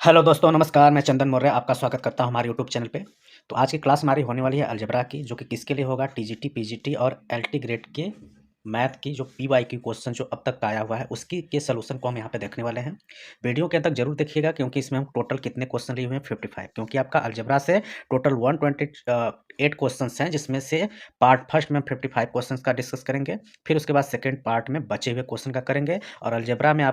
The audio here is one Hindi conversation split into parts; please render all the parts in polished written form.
हेलो दोस्तों, नमस्कार। मैं चंदन मौर्य आपका स्वागत करता हूं हमारे यूट्यूब चैनल पे। तो आज की क्लास हमारी होने वाली है अलजेब्रा की, जो कि किसके लिए होगा? टीजीटी, पीजीटी और एलटी ग्रेड के मैथ की जो पीवाईक्यू क्वेश्चन जो अब तक का आया हुआ है, उसकी के सलूशन को हम यहाँ पे देखने वाले हैं। वीडियो के अंत तक जरूर देखिएगा, क्योंकि इसमें हम टोटल कितने क्वेश्चन लिए हुए हैं? 55। क्योंकि आपका अलजेब्रा से टोटल 128 क्वेश्चन हैं, जिसमें से पार्ट फर्स्ट में हम 55 क्वेश्चन का डिस्कस करेंगे। फिर उसके बाद सेकेंड पार्ट में बचे हुए क्वेश्चन का करेंगे। और अलजेब्रा में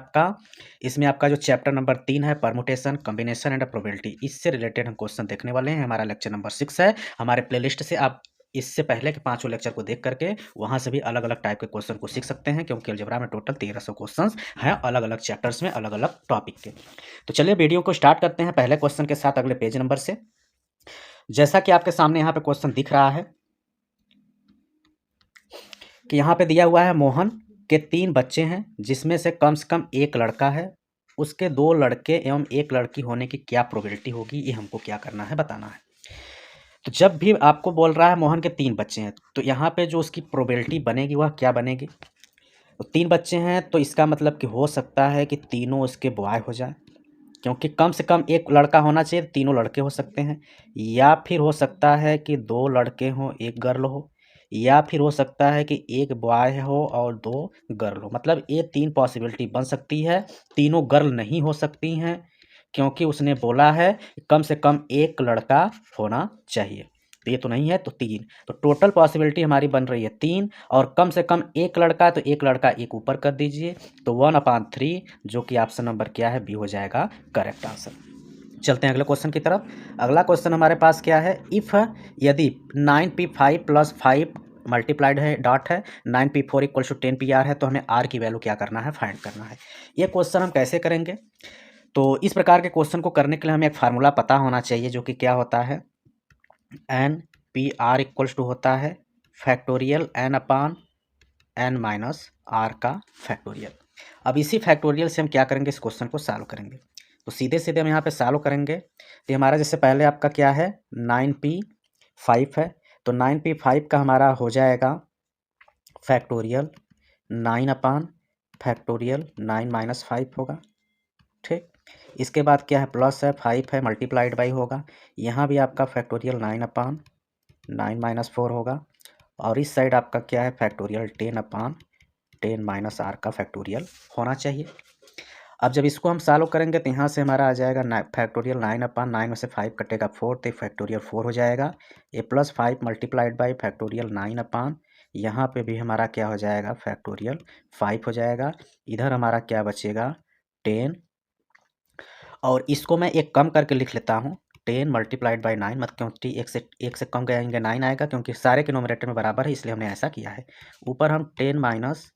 इसमें आपका जो चैप्टर नंबर 3 है, परमुटेशन, कॉम्बिनेशन एंड प्रोबेबिलिटी, इससे रिलेटेड हम क्वेश्चन देखने वाले हैं। हमारा लेक्चर नंबर 6 है। हमारे प्लेलिस्ट से आप इससे पहले के पांचों लेक्चर को देख करके वहां से भी अलग अलग टाइप के क्वेश्चन को सीख सकते हैं, क्योंकि अलजेब्रा में टोटल 1300 क्वेश्चन हैं, अलग अलग चैप्टर्स में, अलग अलग टॉपिक के। तो चलिए वीडियो को स्टार्ट करते हैं पहले क्वेश्चन के साथ, अगले पेज नंबर से। जैसा कि आपके सामने यहाँ पे क्वेश्चन दिख रहा है कि यहाँ पे दिया हुआ है, मोहन के 3 बच्चे हैं, जिसमें से कम एक लड़का है। उसके 2 लड़के एवं 1 लड़की होने की क्या प्रोबेबिलिटी होगी? ये हमको क्या करना है, बताना है। तो जब भी आपको बोल रहा है मोहन के 3 बच्चे हैं, तो यहाँ पे जो उसकी प्रोबेबिलिटी बनेगी वह क्या बनेगी? तो 3 बच्चे हैं, तो इसका मतलब कि हो सकता है कि तीनों उसके बॉय हो जाए, क्योंकि कम से कम एक लड़का होना चाहिए, तीनों लड़के हो सकते हैं। या फिर हो सकता है कि 2 लड़के हों, 1 गर्ल हो। या फिर हो सकता है कि 1 बॉय हो और 2 गर्ल हो। मतलब ये 3 पॉसिबिलिटी बन सकती है। तीनों गर्ल नहीं हो सकती हैं, क्योंकि उसने बोला है कि कम से कम 1 लड़का होना चाहिए। तो ये तो नहीं है, तो 3। तो टोटल पॉसिबिलिटी हमारी बन रही है 3, और कम से कम 1 लड़का, तो 1 लड़का 1 ऊपर कर दीजिए, तो 1/3, जो कि ऑप्शन नंबर क्या है? बी हो जाएगा करेक्ट आंसर। चलते हैं अगले क्वेश्चन की तरफ। अगला क्वेश्चन हमारे पास क्या है? इफ यदि 9p5 + 5 मल्टीप्लाइड है, डॉट है, 9p4 = 10pr है, तो हमें r की वैल्यू क्या करना है? फाइंड करना है। ये क्वेश्चन हम कैसे करेंगे? तो इस प्रकार के क्वेश्चन को करने के लिए हमें एक फार्मूला पता होना चाहिए, जो कि क्या होता है? NPR = होता है फैक्टोरियल n/n-r का फैक्टोरियल। अब इसी फैक्टोरियल से हम क्या करेंगे? इस क्वेश्चन को सॉल्व करेंगे। तो सीधे सीधे हम यहाँ पे सॉल्व करेंगे। तो हमारा जैसे पहले आपका क्या है? 9p5 है, तो 9p5 का हमारा हो जाएगा फैक्टोरियल 9/9 होगा। ठीक। इसके बाद क्या है? प्लस है, 5 है, मल्टीप्लाइड बाई होगा। यहाँ भी आपका फैक्टोरियल 9/9 - 4 होगा। और इस साइड आपका क्या है? फैक्टोरियल 10/10 - r का फैक्टोरियल होना चाहिए। अब जब इसको हम सॉल्व करेंगे, तो यहाँ से हमारा आ जाएगा फैक्टोरियल 9/9 में से 5 कटेगा 4, तो फैक्टोरियल 4 हो जाएगा। ये प्लस 5 मल्टीप्लाइड बाई फैक्टोरियल 9/, यहाँ पे भी हमारा क्या हो जाएगा? फैक्टोरियल 5 हो जाएगा। इधर हमारा क्या बचेगा? 10। और इसको मैं एक कम करके लिख लेता हूँ, 10 मल्टीप्लाइड बाई 9, मतलब क्योंकि एक से कम गएंगे 9 आएगा, क्योंकि सारे के नोमिनेटर में बराबर है, इसलिए हमने ऐसा किया है। ऊपर हम 10 -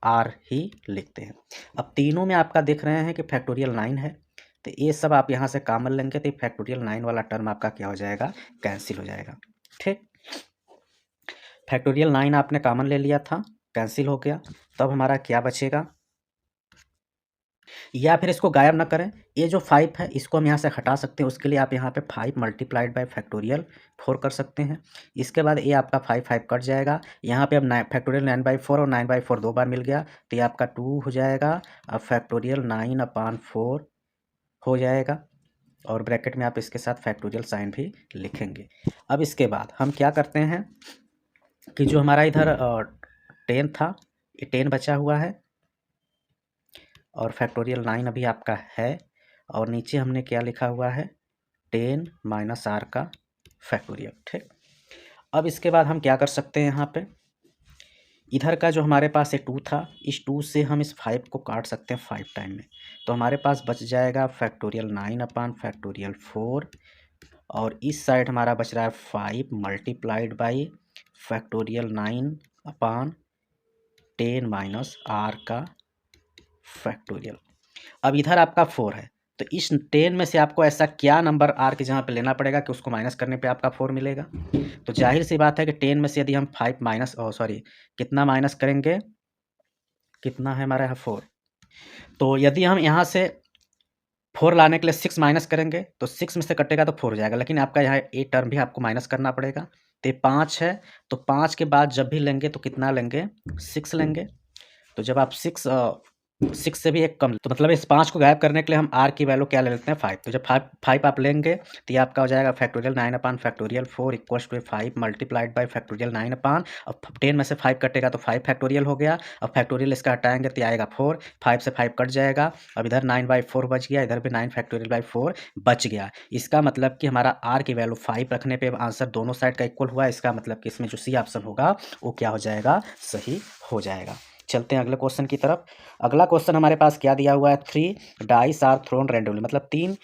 r ही लिखते हैं। अब तीनों में आपका देख रहे हैं कि फैक्टोरियल 9 है, तो ये सब आप यहाँ से कॉमन लेंगे, तो फैक्टोरियल 9 वाला टर्म आपका क्या हो जाएगा? कैंसिल हो जाएगा। ठीक। फैक्टोरियल 9 आपने कॉमन ले लिया था, कैंसिल हो गया। तब हमारा क्या बचेगा? या फिर इसको गायब ना करें, ये जो 5 है इसको हम यहाँ से हटा सकते हैं। उसके लिए आप यहाँ पे 5 मल्टीप्लाइड बाई फैक्टोरियल 4 कर सकते हैं। इसके बाद ये आपका 5 कट जाएगा। यहाँ पे अब फैक्टोरियल 9/4 और 9/4 2 बार मिल गया, तो ये आपका 2 हो जाएगा। अब फैक्टोरियल 9/4 हो जाएगा, और ब्रैकेट में आप इसके साथ फैक्टोरियल साइन भी लिखेंगे। अब इसके बाद हम क्या करते हैं कि जो हमारा इधर 10 था, ये 10 बचा हुआ है, और फैक्टोरियल 9 अभी आपका है, और नीचे हमने क्या लिखा हुआ है? 10 - r का फैक्टोरियल। ठीक। अब इसके बाद हम क्या कर सकते हैं? यहाँ पे इधर का जो हमारे पास ये 2 था, इस 2 से हम इस 5 को काट सकते हैं 5 टाइम में, तो हमारे पास बच जाएगा फैक्टोरियल 9/4, और इस साइड हमारा बच रहा है 5 मल्टीप्लाइड बाई फैक्टोरियल 9/10 - r का फैक्टोरियल। अब इधर आपका 4 है, तो इस 10 में से आपको ऐसा क्या नंबर r के जहाँ पे लेना पड़ेगा कि उसको माइनस करने पे आपका 4 मिलेगा? तो जाहिर सी बात है कि 10 में से यदि हम 5 माइनस कितना माइनस करेंगे? कितना है हमारा यहाँ? 4। तो यदि हम यहाँ से 4 लाने के लिए 6 माइनस करेंगे, तो 6 में से कटेगा तो 4 हो जाएगा, लेकिन आपका यहाँ ए टर्म भी आपको माइनस करना पड़ेगा। तो ये 5 है, तो 5 के बाद जब भी लेंगे तो कितना लेंगे? 6 लेंगे। तो जब आप 6 6 से भी एक कम, तो मतलब इस 5 को गायब करने के लिए हम r की वैल्यू क्या ले लेते हैं 5। तो जब 5 आप लेंगे तो ये आपका हो जाएगा factorial 9 upon factorial 4 equals to 5 multiplied by factorial 9 upon, अब 10 में से 5 कटेगा तो 5 फैक्टोरियल हो गया। अब फैक्टोरियल इसका हटाएंगे तो आएगा 4, 5 से 5 कट जाएगा। अब इधर 9/4 बच गया, इधर भी 9 फैक्टोरियल बाई 4 बच गया। इसका मतलब कि हमारा r की वैल्यू 5 रखने पे आंसर दोनों साइड का इक्वल हुआ। इसका मतलब कि इसमें जो सी ऑप्शन होगा वो क्या हो जाएगा, सही हो जाएगा। चलते हैं अगले क्वेश्चन की तरफ। अगला क्वेश्चन हमारे पास क्या दिया हुआ है, 3 डाइस आर थ्रोन रैंडमली, मतलब 3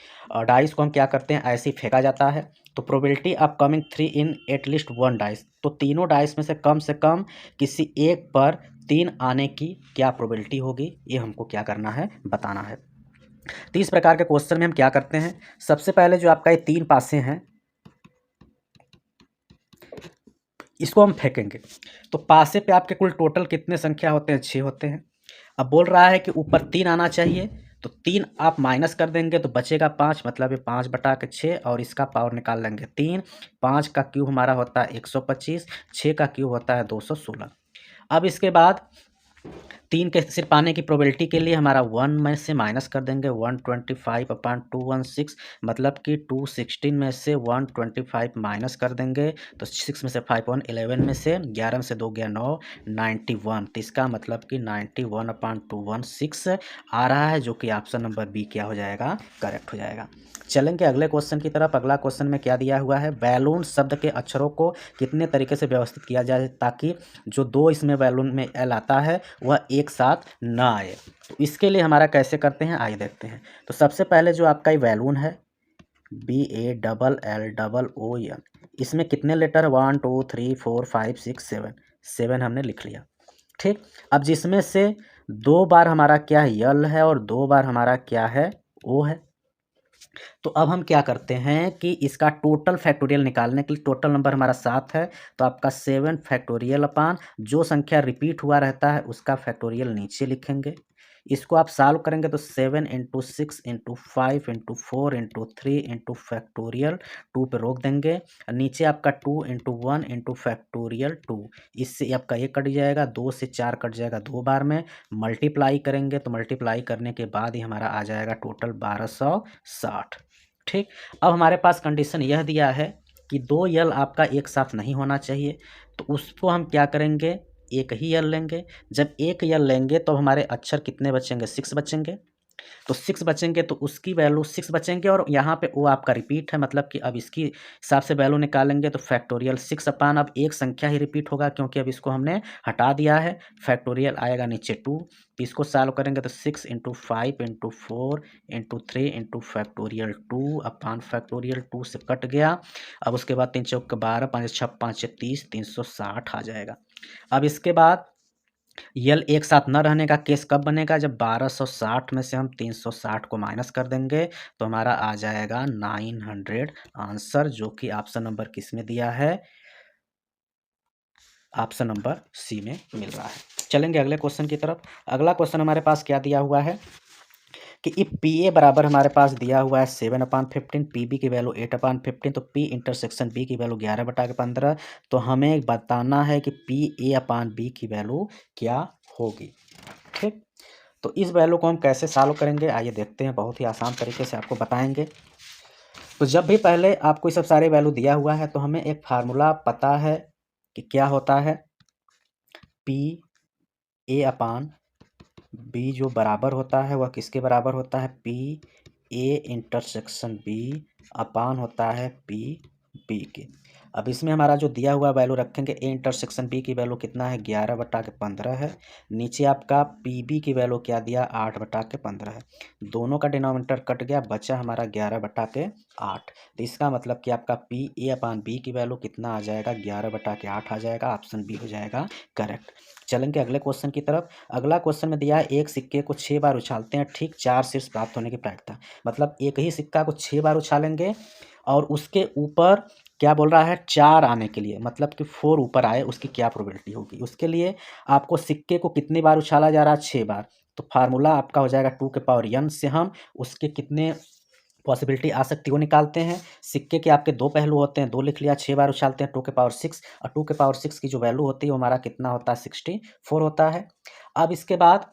डाइस को हम क्या करते हैं, ऐसे ही फेंका जाता है। तो probability of coming 3 in at least 1 dice, तो तीनों डाइस में से कम किसी एक पर 3 आने की क्या प्रोबेबिलिटी होगी, ये हमको क्या करना है, बताना है। तो इस प्रकार के क्वेश्चन में हम क्या करते हैं, सबसे पहले जो आपका ये 3 पासे हैं इसको हम फेंकेंगे। तो पासे पे आपके कुल टोटल कितने संख्या होते हैं, 6 होते हैं। अब बोल रहा है कि ऊपर 3 आना चाहिए, तो 3 आप माइनस कर देंगे तो बचेगा 5, मतलब ये 5/6 और इसका पावर निकाल लेंगे 3। 5 का क्यूब हमारा होता है 125, 6 का क्यूब होता है 216। अब इसके बाद 3 के सिर्फ आने की प्रोबेबिलिटी के लिए हमारा 1 में से माइनस कर देंगे 125/216, मतलब कि 216 में से 125 माइनस कर देंगे तो 6 में से 5 1 11 में से 11 में से 2 गया 9 91। तो इसका मतलब कि 91/216 आ रहा है, जो कि ऑप्शन नंबर बी क्या हो जाएगा, करेक्ट हो जाएगा। चलेंगे अगले क्वेश्चन की तरफ। अगला क्वेश्चन में क्या दिया हुआ है, बैलून शब्द के अक्षरों को कितने तरीके से व्यवस्थित किया जाए ताकि जो 2 इसमें बैलून में एल आता है वह एक साथ ना आए। तो इसके लिए हमारा कैसे करते हैं, आइए देखते हैं। तो सबसे पहले जो आपका ये बैलून है BALLLOON, इसमें कितने लेटर है, 1 2 3 4 5 6 7, 7 हमने लिख लिया। ठीक, अब जिसमें से 2 बार हमारा क्या है, यल है, और 2 बार हमारा क्या है, ओ है। तो अब हम क्या करते हैं कि इसका टोटल फैक्टोरियल निकालने के लिए, टोटल नंबर हमारा 7 है, तो आपका 7 फैक्टोरियल अपान जो संख्या रिपीट हुआ रहता है उसका फैक्टोरियल नीचे लिखेंगे। इसको आप सॉल्व करेंगे तो 7 × 6 × 5 × 4 × 3 × फैक्टोरियल 2 पे रोक देंगे। नीचे आपका 2 × 1 × फैक्टोरियल 2, इससे आपका ये कट जाएगा, 2 से 4 कट जाएगा 2 बार में। मल्टीप्लाई करेंगे तो मल्टीप्लाई करने के बाद ही हमारा आ जाएगा टोटल 1260। ठीक, अब हमारे पास कंडीशन यह दिया है कि 2 यल आपका एक साथ नहीं होना चाहिए, तो उसको हम क्या करेंगे, एक ही यल लेंगे। जब एक यल लेंगे तो हमारे अक्षर कितने बचेंगे, 6 बचेंगे। तो 6 बचेंगे तो उसकी वैल्यू 6 बचेंगे, और यहाँ पे वो आपका रिपीट है, मतलब कि अब इसकी हिसाब से वैल्यू निकालेंगे तो फैक्टोरियल 6 अपान, अब एक संख्या ही रिपीट होगा क्योंकि अब इसको हमने हटा दिया है। फैक्टोरियल आएगा नीचे 2, तो इसको सॉल्व करेंगे तो 6 × 5 × 4 × 3 × फैक्टोरियल 2 अपान फैक्टोरियल 2 से कट गया। अब उसके बाद 3 चौक 12, 5 6 5 30, 360 आ जाएगा। अब इसके बाद यल एक साथ न रहने का केस कब बनेगा, जब 1260 में से हम 360 को माइनस कर देंगे तो हमारा आ जाएगा 900 आंसर, जो कि ऑप्शन नंबर किस में दिया है, ऑप्शन नंबर सी में मिल रहा है। चलेंगे अगले क्वेश्चन की तरफ। अगला क्वेश्चन हमारे पास क्या दिया हुआ है कि इफ PA बराबर हमारे पास दिया हुआ है 7/15, PB की वैल्यू 8/15, तो P इंटरसेक्शन B की वैल्यू 11/15, तो हमें बताना है कि PA/B की वैल्यू क्या होगी। ठीक, तो इस वैल्यू को हम कैसे सॉल्व करेंगे, आइए देखते हैं। बहुत ही आसान तरीके से आपको बताएंगे। तो जब भी पहले आपको ये सब सारे वैल्यू दिया हुआ है तो हमें एक फार्मूला पता है कि क्या होता है, PA/B जो बराबर होता है वह किसके बराबर होता है, PA इंटरसेक्शन B अपान होता है PB के। अब इसमें हमारा जो दिया हुआ वैल्यू रखेंगे, A इंटरसेक्शन B की वैल्यू कितना है, 11/15 है। नीचे आपका PB की वैल्यू क्या दिया, 8/15 है। दोनों का डिनोमिनेटर कट गया, बचा हमारा 11/8। तो इसका मतलब कि आपका PA/B की वैल्यू कितना आ जाएगा, 11/8 आ जाएगा। ऑप्शन बी हो जाएगा करेक्ट। चलेंगे अगले क्वेश्चन की तरफ। अगला क्वेश्चन में दिया है एक सिक्के को 6 बार उछालते हैं, ठीक 4 शीर्ष प्राप्त होने की प्रायिकता, मतलब एक ही सिक्का को 6 बार उछालेंगे और उसके ऊपर क्या बोल रहा है, 4 आने के लिए, मतलब कि 4 ऊपर आए उसकी क्या प्रोबेबिलिटी होगी। उसके लिए आपको सिक्के को कितनी बार उछाला जा रहा है, 6 बार। तो फार्मूला आपका हो जाएगा 2 के पावर n से हम उसके कितने पॉसिबिलिटी आ सकती है वो निकालते हैं। सिक्के के आपके 2 पहलू होते हैं, 2 लिख लिया, 6 बार उछालते हैं 2 के पावर 6, और 2 के पावर 6 की जो वैल्यू होती है वो हमारा कितना होता है, 64 होता है। अब इसके बाद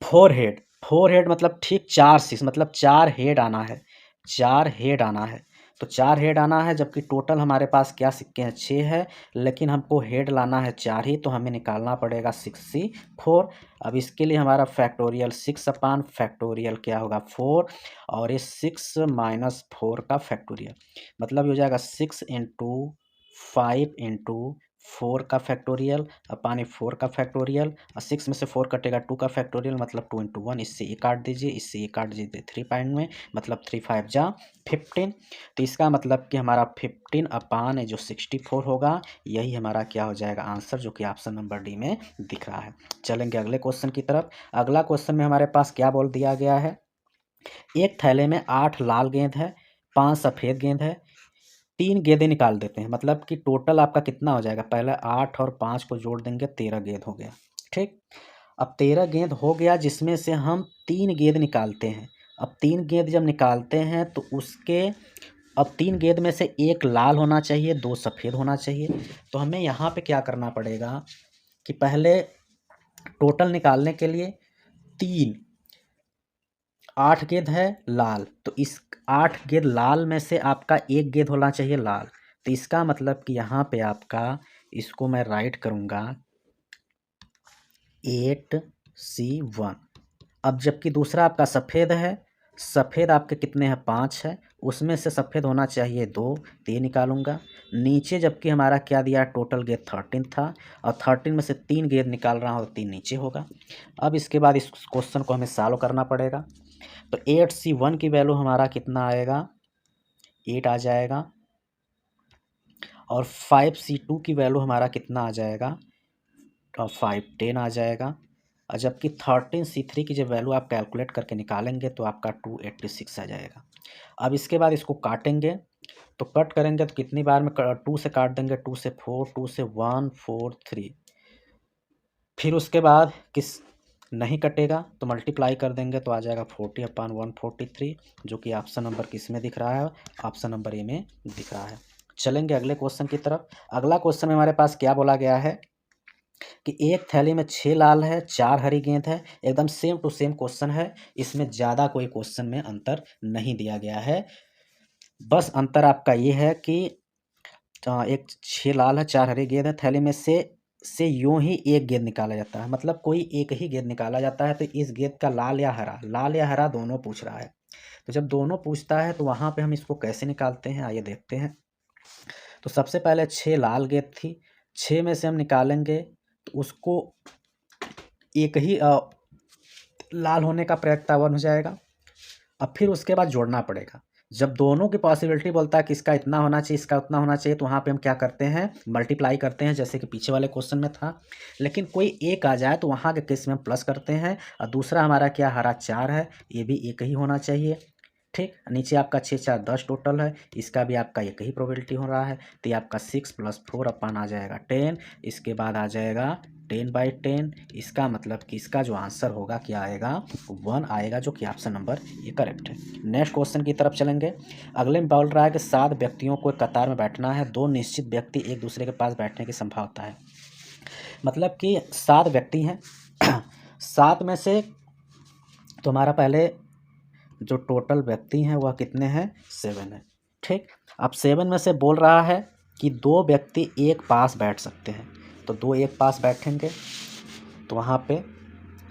फोर हेड मतलब ठीक 4 6 मतलब 4 हेड आना है, 4 हेड आना है। तो 4 हेड आना है, जबकि टोटल हमारे पास क्या सिक्के हैं, 6 है, लेकिन हमको हेड लाना है 4 ही, तो हमें निकालना पड़ेगा 6C4। अब इसके लिए हमारा फैक्टोरियल 6 अपान फैक्टोरियल क्या होगा 4, और ये 6 माइनस 4 का फैक्टोरियल, मतलब ये हो जाएगा 6 इंटू 5 इंटू 4 का फैक्टोरियल अपान 4 का फैक्टोरियल, और 6 में से 4 कटेगा 2 का फैक्टोरियल, मतलब 2 इंटू 1, इससे ये काट दीजिए, इससे ये काट दीजिए 3 पॉइंट में, मतलब 3 5 जा 15। तो इसका मतलब कि हमारा 15 अपान जो 64 होगा, यही हमारा क्या हो जाएगा आंसर, जो कि ऑप्शन नंबर डी में दिख रहा है। चलेंगे अगले क्वेश्चन की तरफ। अगला क्वेश्चन में हमारे पास क्या बोल दिया गया है, एक थैले में 8 लाल गेंद है, 5 सफ़ेद गेंद है, 3 गेंदें निकाल देते हैं, मतलब कि टोटल आपका कितना हो जाएगा, पहले 8 और 5 को जोड़ देंगे 13 गेंद हो गया। ठीक, अब 13 गेंद हो गया, जिसमें से हम 3 गेंद निकालते हैं। अब 3 गेंद जब निकालते हैं तो उसके, अब 3 गेंद में से एक लाल होना चाहिए, 2 सफ़ेद होना चाहिए। तो हमें यहाँ पे क्या करना पड़ेगा कि पहले टोटल निकालने के लिए 3 8 गेंद है लाल, तो इस 8 गेंद लाल में से आपका एक गेंद होना चाहिए लाल। तो इसका मतलब कि यहाँ पे आपका, इसको मैं राइट करूँगा 8C1। अब जबकि दूसरा आपका सफ़ेद है, सफ़ेद आपके कितने हैं 5 है, उसमें से सफ़ेद होना चाहिए 2, तो ये निकालूंगा। नीचे जबकि हमारा क्या दिया, टोटल गेंद 13 था, और 13 में से 3 गेंद निकाल रहा हूँ तो 3 नीचे होगा। अब इसके बाद इस क्वेश्चन को हमें सॉल्व करना पड़ेगा। तो 8C1 की वैल्यू हमारा कितना आएगा, 8 आ जाएगा, और 5C2 की वैल्यू हमारा कितना आ जाएगा, 5 10 आ जाएगा। और जबकि 13C3 की जब वैल्यू आप कैलकुलेट करके निकालेंगे तो आपका 286 आ जाएगा। अब इसके बाद इसको काटेंगे, तो कट करेंगे तो कितनी बार में 2 से काट देंगे, 2 से 4, 2 से 1 4 3, फिर उसके बाद किस नहीं कटेगा तो मल्टीप्लाई कर देंगे तो आ जाएगा 40 अपान 143, जो कि ऑप्शन नंबर किस में दिख रहा है, ऑप्शन नंबर ए में दिख रहा है। चलेंगे अगले क्वेश्चन की तरफ। अगला क्वेश्चन में हमारे पास क्या बोला गया है कि एक थैली में 6 लाल है, 4 हरी गेंद है, एकदम सेम टू सेम क्वेश्चन है, इसमें ज़्यादा कोई क्वेश्चन में अंतर नहीं दिया गया है। बस अंतर आपका ये है कि एक 6 लाल है, 4 हरी गेंद है, थैली में से यूं ही एक गेंद निकाला जाता है, मतलब कोई एक ही गेंद निकाला जाता है। तो इस गेंद का लाल या हरा दोनों पूछ रहा है। तो जब दोनों पूछता है तो वहाँ पे हम इसको कैसे निकालते हैं, आइए देखते हैं। तो सबसे पहले 6 लाल गेंद थी, 6 में से हम निकालेंगे तो उसको एक ही लाल होने का प्रयत्न 1 हो जाएगा। अब फिर उसके बाद जोड़ना पड़ेगा। जब दोनों की पॉसिबिलिटी बोलता है कि इसका इतना होना चाहिए, इसका उतना होना चाहिए, तो वहाँ पे हम क्या करते हैं, मल्टीप्लाई करते हैं, जैसे कि पीछे वाले क्वेश्चन में था। लेकिन कोई एक आ जाए तो वहाँ के केस में हम प्लस करते हैं, और दूसरा हमारा क्या, हरा 4 है, ये भी एक ही होना चाहिए। ठीक, नीचे आपका 6 4 10 टोटल है, इसका भी आपका एक ही प्रोबेबिलिटी हो रहा है, तो ये आपका 6 + 4 अपान आ जाएगा 10, इसके बाद आ जाएगा 10/10। इसका मतलब कि इसका जो आंसर होगा क्या आएगा, 1 आएगा, जो कि ऑप्शन नंबर ये करेक्ट है। नेक्स्ट क्वेश्चन की तरफ चलेंगे। अगले में बोल रहा है कि 7 व्यक्तियों को एक कतार में बैठना है, 2 निश्चित व्यक्ति एक दूसरे के पास बैठने की संभावना है। मतलब कि 7 व्यक्ति हैं, 7 में से तुम्हारा पहले जो टोटल व्यक्ति हैं वह कितने हैं, 7 है। ठीक, अब 7 में से बोल रहा है कि 2 व्यक्ति एक पास बैठ सकते हैं, तो 2 एक पास बैठेंगे, तो वहाँ पे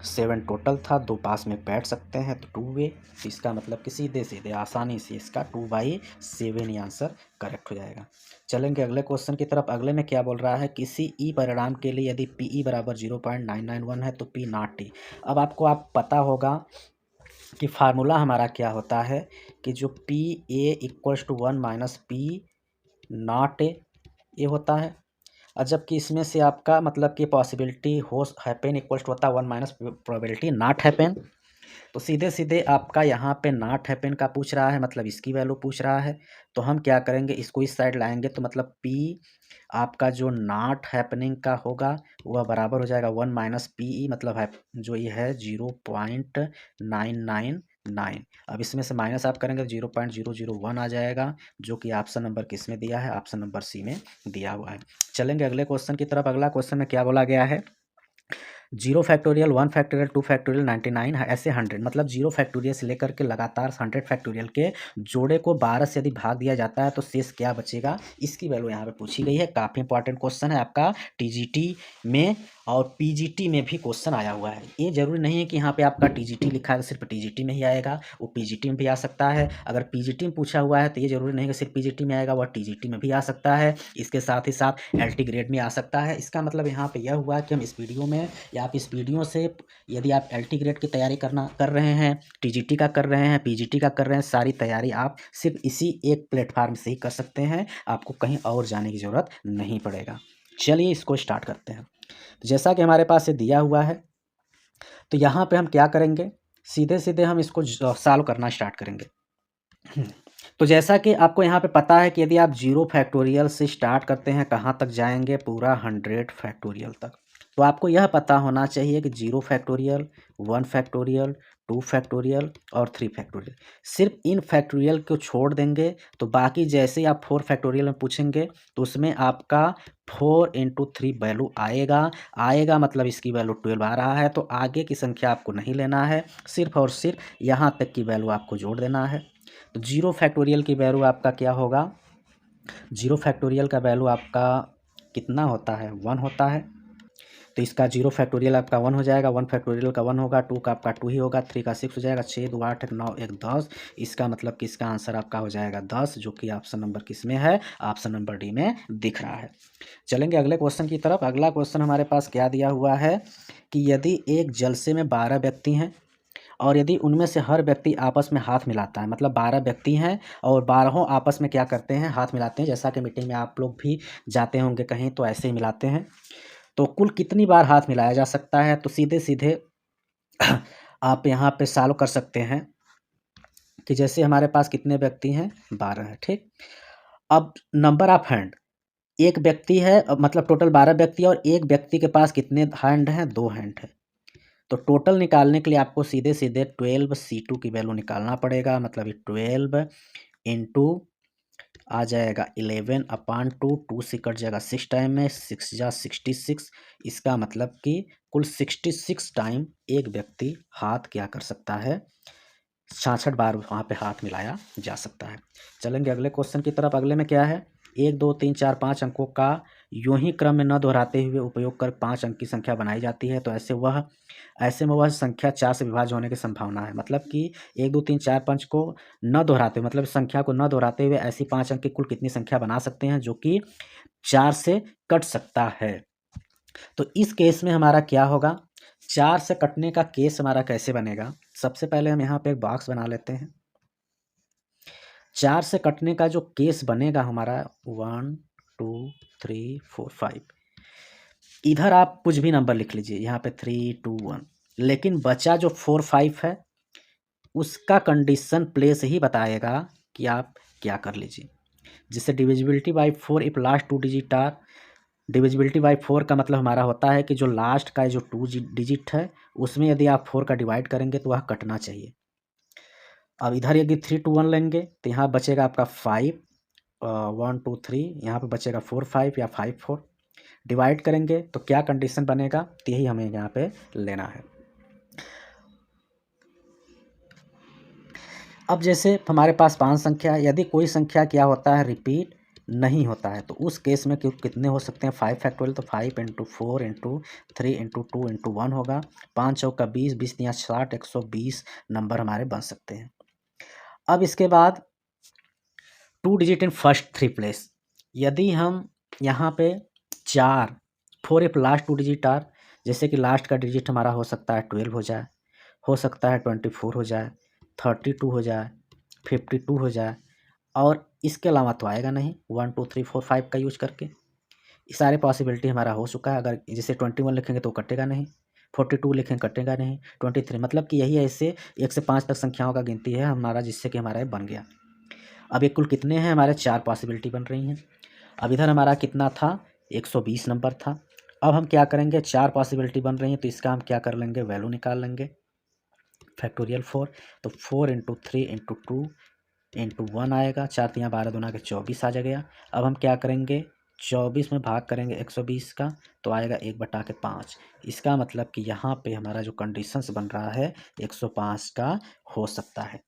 7 टोटल था, 2 पास में बैठ सकते हैं, तो 2 वे। तो इसका मतलब कि सीधे सीधे आसानी से इसका 2/7 ही आंसर करेक्ट हो जाएगा। चलेंगे अगले क्वेश्चन की तरफ। अगले में क्या बोल रहा है, किसी ई परिणाम के लिए यदि PE बराबर 0.991 है तो P नॉट T। अब आपको आप पता होगा कि फार्मूला हमारा क्या होता है कि जो PA = 1 - P नॉट A ये होता है। और जबकि इसमें से आपका मतलब कि पॉसिबिलिटी हो हैपन इक्वल्स टू होता है 1 - प्रोबेबिलिटी नॉट हैपन। तो सीधे सीधे आपका यहाँ पे नॉट हैपन का पूछ रहा है, मतलब इसकी वैल्यू पूछ रहा है। तो हम क्या करेंगे, इसको इस साइड लाएंगे, तो मतलब P आपका जो नॉट हैपनिंग का होगा वह बराबर हो जाएगा 1 - PE, मतलब है जो ये है 0.999। अब इसमें से माइनस आप करेंगे तो 0.001 आ जाएगा, जो कि ऑप्शन नंबर किस में दिया है, ऑप्शन नंबर C में दिया हुआ है। चलेंगे अगले क्वेश्चन की तरफ। अगला क्वेश्चन में क्या बोला गया है 0 फैक्टोरियल, 1 फैक्टोरियल, 2 फैक्टोरियल, 99 ऐसे 100, मतलब 0 फैक्टोरियल से लेकर के लगातार 100 फैक्टोरियल के जोड़े को 12 से यदि भाग दिया जाता है तो शेष क्या बचेगा, इसकी वैल्यू यहाँ पे पूछी गई है। काफ़ी इंपॉर्टेंट क्वेश्चन है आपका टीजीटी में और पीजीटी में भी क्वेश्चन आया हुआ है। ये जरूरी नहीं है कि यहाँ पे आपका टीजीटी लिखा है तो सिर्फ टीजीटी में ही आएगा, वो पीजीटी में भी आ सकता है। अगर पीजीटी में पूछा हुआ है तो ये जरूरी नहीं कि सिर्फ पीजीटी में आएगा, वह टीजीटी में भी आ सकता है। इसके साथ ही साथ एलटी ग्रेड में आ सकता है। इसका मतलब यहाँ पे यह हुआ कि हम इस वीडियो में या आप इस वीडियो से यदि आप एलटी ग्रेड की तैयारी कर रहे हैं, टीजीटी का कर रहे हैं, पीजीटी का कर रहे हैं, सारी तैयारी आप सिर्फ इसी एक प्लेटफार्म से ही कर सकते हैं, आपको कहीं और जाने की ज़रूरत नहीं पड़ेगा। चलिए इसको स्टार्ट करते हैं। तो जैसा कि हमारे पास ये दिया हुआ है तो यहाँ पे हम क्या करेंगे, सीधे सीधे हम इसको सॉल्व करना स्टार्ट करेंगे। तो जैसा कि आपको यहाँ पे पता है कि यदि आप 0 फैक्टोरियल से स्टार्ट करते हैं कहाँ तक जाएंगे, पूरा 100 फैक्टोरियल तक। तो आपको यह पता होना चाहिए कि 0 फैक्टोरियल, 1 फैक्टोरियल, 2 फैक्टोरियल और 3 फैक्टोरियल, सिर्फ इन फैक्टोरियल को छोड़ देंगे तो बाकी जैसे आप 4 फैक्टोरियल में पूछेंगे तो उसमें आपका 4 × 3 वैल्यू आएगा मतलब इसकी वैल्यू 12 आ रहा है। तो आगे की संख्या आपको नहीं लेना है, सिर्फ और सिर्फ यहाँ तक की वैल्यू आपको जोड़ देना है। तो 0 फैक्टोरियल की वैल्यू आपका क्या होगा, 0 फैक्टोरियल का वैल्यू आपका कितना होता है, 1 होता है। तो इसका 0 फैक्टोरियल आपका 1 हो जाएगा, 1 फैक्टोरियल का 1 होगा, 2 का आपका 2 ही होगा, 3 का 6 हो जाएगा, 6 2 8 9 1 10। इसका मतलब कि इसका आंसर आपका हो जाएगा 10, जो कि ऑप्शन नंबर किस में है, ऑप्शन नंबर डी में दिख रहा है। चलेंगे अगले क्वेश्चन की तरफ। अगला क्वेश्चन हमारे पास क्या दिया हुआ है कि यदि एक जलसे में 12 व्यक्ति हैं और यदि उनमें से हर व्यक्ति आपस में हाथ मिलाता है, मतलब 12 व्यक्ति हैं और 12 आपस में क्या करते हैं, हाथ मिलाते हैं। जैसा कि मीटिंग में आप लोग भी जाते होंगे कहीं तो ऐसे ही मिलाते हैं। तो कुल कितनी बार हाथ मिलाया जा सकता है, तो सीधे सीधे आप यहाँ पे सॉल्व कर सकते हैं कि जैसे हमारे पास कितने व्यक्ति हैं, 12 है, ठीक। अब नंबर ऑफ हैंड, एक व्यक्ति है मतलब टोटल 12 व्यक्ति और एक व्यक्ति के पास कितने हैंड हैं, 2 हैंड है। तो टोटल निकालने के लिए आपको सीधे सीधे 12C2 की वैल्यू निकालना पड़ेगा, मतलब 12 इंटू आ जाएगा 11/2, 2 से कट जाएगा 6 टाइम में, 6 जा 66। इसका मतलब कि कुल 66 टाइम एक व्यक्ति हाथ क्या कर सकता है, 66 बार वहाँ पे हाथ मिलाया जा सकता है। चलेंगे अगले क्वेश्चन की तरफ। अगले में क्या है, 1 2 3 4 5 अंकों का यूं ही क्रम में न दोहराते हुए उपयोग कर 5 अंक की संख्या बनाई जाती है। तो ऐसे में वह संख्या 4 से विभाज्य होने की संभावना है। मतलब कि 1 2 3 4 5 को न दोहराते, मतलब संख्या को न दोहराते हुए ऐसी 5 अंक की कुल कितनी संख्या बना सकते हैं, जो कि 4 से कट सकता है। तो इस केस में हमारा क्या होगा, 4 से कटने का केस हमारा कैसे बनेगा। सबसे पहले हम यहाँ पे एक बॉक्स बना लेते हैं। 4 से कटने का जो केस बनेगा हमारा 1 2 3 4 5, इधर आप कुछ भी नंबर लिख लीजिए, यहाँ पे 3 2 1, लेकिन बचा जो 4 5 है उसका कंडीशन प्लेस ही बताएगा कि आप क्या कर लीजिए। जिससे divisibility by 4 if last 2 digit are, divisibility by 4 का मतलब हमारा होता है कि जो लास्ट का जो 2 डिजिट है उसमें यदि आप 4 का डिवाइड करेंगे तो वह कटना चाहिए। अब इधर यदि 3 2 1 लेंगे तो यहाँ बचेगा आपका 5 1 2 3, यहाँ पे बचेगा 4 5 या 5 4। डिवाइड करेंगे तो क्या कंडीशन बनेगा, तो यही हमें यहाँ पे लेना है। अब जैसे हमारे पास 5 संख्या, यदि कोई संख्या क्या होता है, रिपीट नहीं होता है, तो उस केस में कितने हो सकते हैं, 5 फैक्टोरियल, तो 5 × 4 × 3 × 2 × 1 होगा। 5 चौका 20, 20 या 60, 120 नंबर हमारे बन सकते हैं। अब इसके बाद 2 डिजिट इन फर्स्ट 3 प्लेस, यदि हम यहाँ पे 4 4 इफ लास्ट 2 डिजिट आर, जैसे कि लास्ट का डिजिट हमारा हो सकता है 12 हो जाए, हो सकता है 24 हो जाए, 32 हो जाए, 52 हो जाए, और इसके अलावा तो आएगा नहीं 1 2 3 4 5 का यूज करके। ये सारे पॉसिबिलिटी हमारा हो चुका है। अगर जैसे 21 लिखेंगे तो कटेगा नहीं, 42 लिखेंगे कटेगा नहीं, 23, मतलब कि यही ऐसे 1 से 5 तक संख्याओं का गिनती है हमारा, जिससे कि हमारा ये बन गया। अब ये कुल कितने हैं, हमारे 4 पॉसिबिलिटी बन रही हैं। अब इधर हमारा कितना था, 120 नंबर था। अब हम क्या करेंगे, 4 पॉसिबिलिटी बन रही हैं तो इसका हम क्या कर लेंगे, वैल्यू निकाल लेंगे, फैक्टोरियल 4। तो 4 × 3 × 2 × 1 आएगा, 4 3 12 2 के 24 आ जाएगा। अब हम क्या करेंगे, 24 में भाग करेंगे 120 का तो आएगा 1/5। इसका मतलब कि यहाँ पे हमारा जो कंडीशंस बन रहा है 105 का हो सकता है।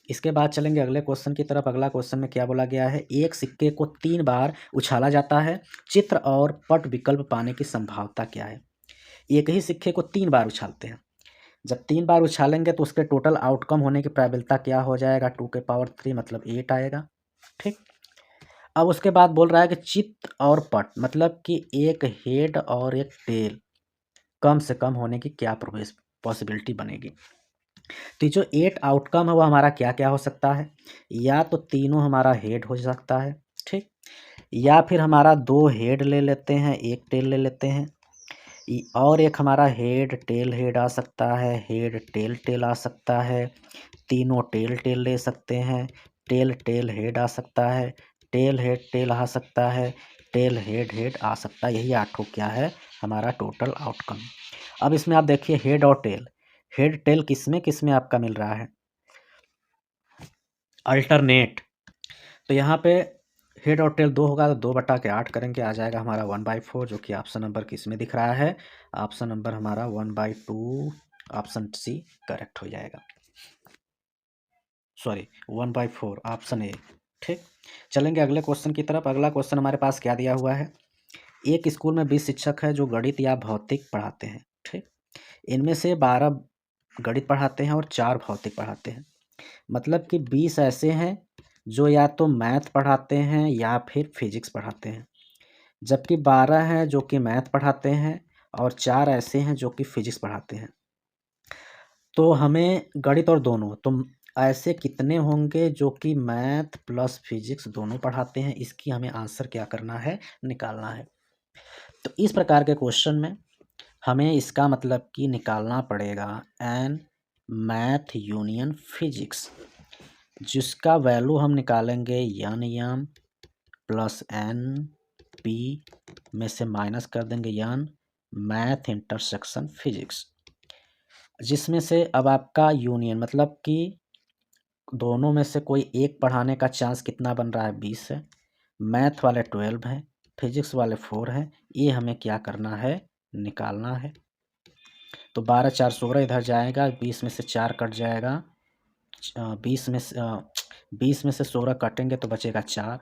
इसके बाद चलेंगे अगले क्वेश्चन की तरफ। अगला क्वेश्चन में क्या बोला गया है, एक सिक्के को 3 बार उछाला जाता है, चित्र और पट विकल्प पाने की संभावना क्या है। एक ही सिक्के को 3 बार उछालते हैं, जब 3 बार उछालेंगे तो उसके टोटल आउटकम होने की प्रोबेबिलिटी क्या हो जाएगा, 2 की पावर 3 मतलब 8 आएगा। ठीक, अब उसके बाद बोल रहा है कि चित्त और पट मतलब कि एक हेड और एक टेल कम से कम होने की क्या पॉसिबिलिटी बनेगी। तो जो 8 आउटकम है वो हमारा क्या क्या हो सकता है, या तो तीनों हमारा हेड हो सकता है, ठीक, या फिर हमारा 2 हेड ले लेते हैं, एक टेल ले लेते हैं, और एक हमारा हेड टेल हेड आ सकता है, हेड टेल टेल आ सकता है, तीनों टेल टेल ले सकते हैं, टेल टेल हेड आ सकता है, टेल हेड टेल आ सकता है, टेल हेड हेड आ सकता है। यही 8 क्या है हमारा टोटल आउटकम। अब इसमें आप देखिए हेड और टेल, हेड टेल किस में आपका मिल रहा है, अल्टरनेट। तो यहाँ पे हेड और टेल 2 होगा तो 2/8 करेंगे, आ जाएगा हमारा 1/4, जो कि ऑप्शन नंबर किस में दिख रहा है, ऑप्शन नंबर हमारा 1/2, ऑप्शन सी करेक्ट हो जाएगा, सॉरी 1/4 ऑप्शन ए। ठीक, चलेंगे अगले क्वेश्चन की तरफ। अगला क्वेश्चन हमारे पास क्या दिया हुआ है, एक स्कूल में 20 शिक्षक है जो गणित या भौतिक पढ़ाते हैं। ठीक, इनमें से 12 गणित पढ़ाते हैं और 4 भौतिक पढ़ाते हैं। मतलब कि 20 ऐसे हैं जो या तो मैथ पढ़ाते हैं या फिर फिजिक्स पढ़ाते हैं, जबकि 12 हैं जो कि मैथ पढ़ाते हैं और 4 ऐसे हैं जो कि फिजिक्स पढ़ाते हैं। तो हमें गणित और दोनों, तो ऐसे कितने होंगे जो कि मैथ प्लस फिजिक्स दोनों पढ़ाते हैं, इसकी हमें आंसर क्या करना है, निकालना है। तो इस प्रकार के क्वेश्चन में हमें इसका मतलब कि निकालना पड़ेगा एन मैथ यूनियन फिजिक्स, जिसका वैल्यू हम निकालेंगे यन यम प्लस एन पी में से माइनस कर देंगे यन मैथ इंटरसेक्शन फिजिक्स, जिसमें से अब आपका यूनियन मतलब कि दोनों में से कोई एक पढ़ाने का चांस कितना बन रहा है, 20 है, मैथ वाले 12 हैं, फिजिक्स वाले 4 हैं, ये हमें क्या करना है, निकालना है। तो 12 4 16 इधर जाएगा, 20 में से 4 कट जाएगा, 20 में से 16 कटेंगे तो बचेगा 4।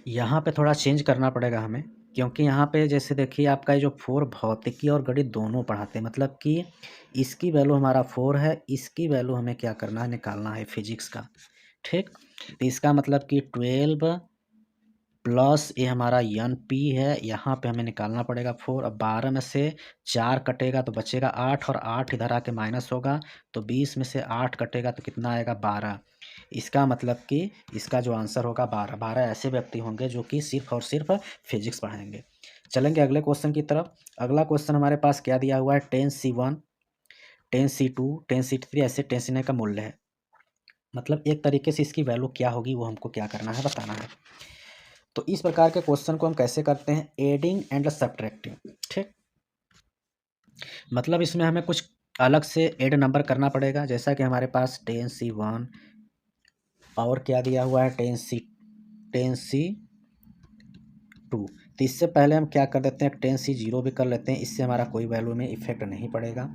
यहाँ पे थोड़ा चेंज करना पड़ेगा हमें, क्योंकि यहाँ पे जैसे देखिए आपका ये जो 4 भौतिकी और गणित दोनों पढ़ाते हैं, मतलब कि इसकी वैल्यू हमारा 4 है, इसकी वैल्यू हमें क्या करना है, निकालना है फिजिक्स का। ठीक, तो इसका मतलब कि 12 प्लस ये हमारा एन पी है, यहाँ पे हमें निकालना पड़ेगा 4। अब 12 में से 4 कटेगा तो बचेगा 8, और 8 इधर आके माइनस होगा, तो 20 में से 8 कटेगा तो कितना आएगा, 12। इसका मतलब कि इसका जो आंसर होगा 12। 12 ऐसे व्यक्ति होंगे जो कि सिर्फ और सिर्फ फिजिक्स पढ़ाएंगे। चलेंगे अगले क्वेश्चन की तरफ। अगला क्वेश्चन हमारे पास क्या दिया हुआ है, 10C1 10C2 10C3 ऐसे 10C9 का मूल्य है। मतलब एक तरीके से इसकी वैल्यू क्या होगी वो हमको क्या करना है, बताना है। तो इस प्रकार के क्वेश्चन को हम कैसे करते हैं, एडिंग एंड सब्ट्रैक्टिंग। ठीक, मतलब इसमें हमें कुछ अलग से ऐड नंबर करना पड़ेगा, जैसा कि हमारे पास 10C1 और क्या दिया हुआ है 10C2। तो इससे पहले हम क्या कर देते हैं, 10C0 भी कर लेते हैं, इससे हमारा कोई वैल्यू में इफेक्ट नहीं पड़ेगा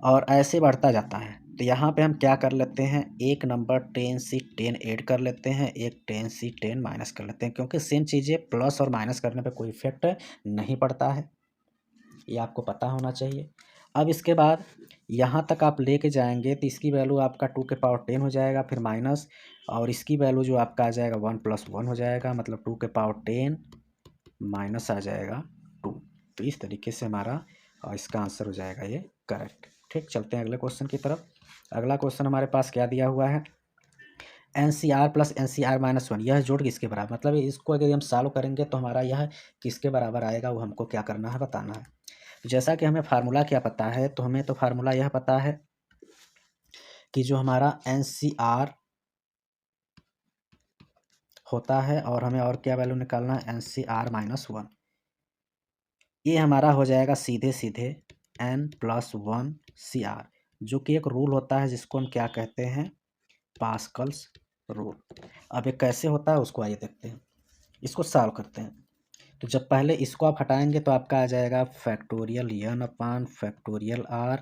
और ऐसे बढ़ता जाता है। तो यहाँ पे हम क्या कर लेते हैं, एक नंबर 10C10 ऐड कर लेते हैं, एक 10C10 माइनस कर लेते हैं, क्योंकि सेम चीज़ें प्लस और माइनस करने पे कोई इफेक्ट नहीं पड़ता है, ये आपको पता होना चाहिए। अब इसके बाद यहाँ तक आप लेके जाएंगे तो इसकी वैल्यू आपका 2 की पावर 10 हो जाएगा, फिर माइनस, और इसकी वैल्यू जो आपका आ जाएगा 1 + 1 हो जाएगा, मतलब 2 की पावर 10 माइनस आ जाएगा 2। तो इस तरीके से हमारा इसका आंसर हो जाएगा ये करेक्ट। ठीक, चलते हैं अगले क्वेश्चन की तरफ। अगला क्वेश्चन हमारे पास क्या दिया हुआ है, NCR + NCR-1 यह जोड़ किसके बराबर, मतलब इसको अगर हम सॉल्व करेंगे तो हमारा यह किसके बराबर आएगा वो हमको क्या करना है, बताना है। जैसा कि हमें फार्मूला क्या पता है, तो हमें तो फार्मूला यह पता है कि जो हमारा NCR होता है, और हमें और क्या वैल्यू निकालना है, NCR-1, ये हमारा हो जाएगा सीधे सीधे N+1 CR, जो कि एक रूल होता है जिसको हम क्या कहते हैं, पास्कल्स रूल। अब ये कैसे होता है उसको आइए देखते हैं, इसको सॉल्व करते हैं। तो जब पहले इसको आप हटाएंगे तो आपका आ जाएगा फैक्टोरियल n अपान फैक्टोरियल r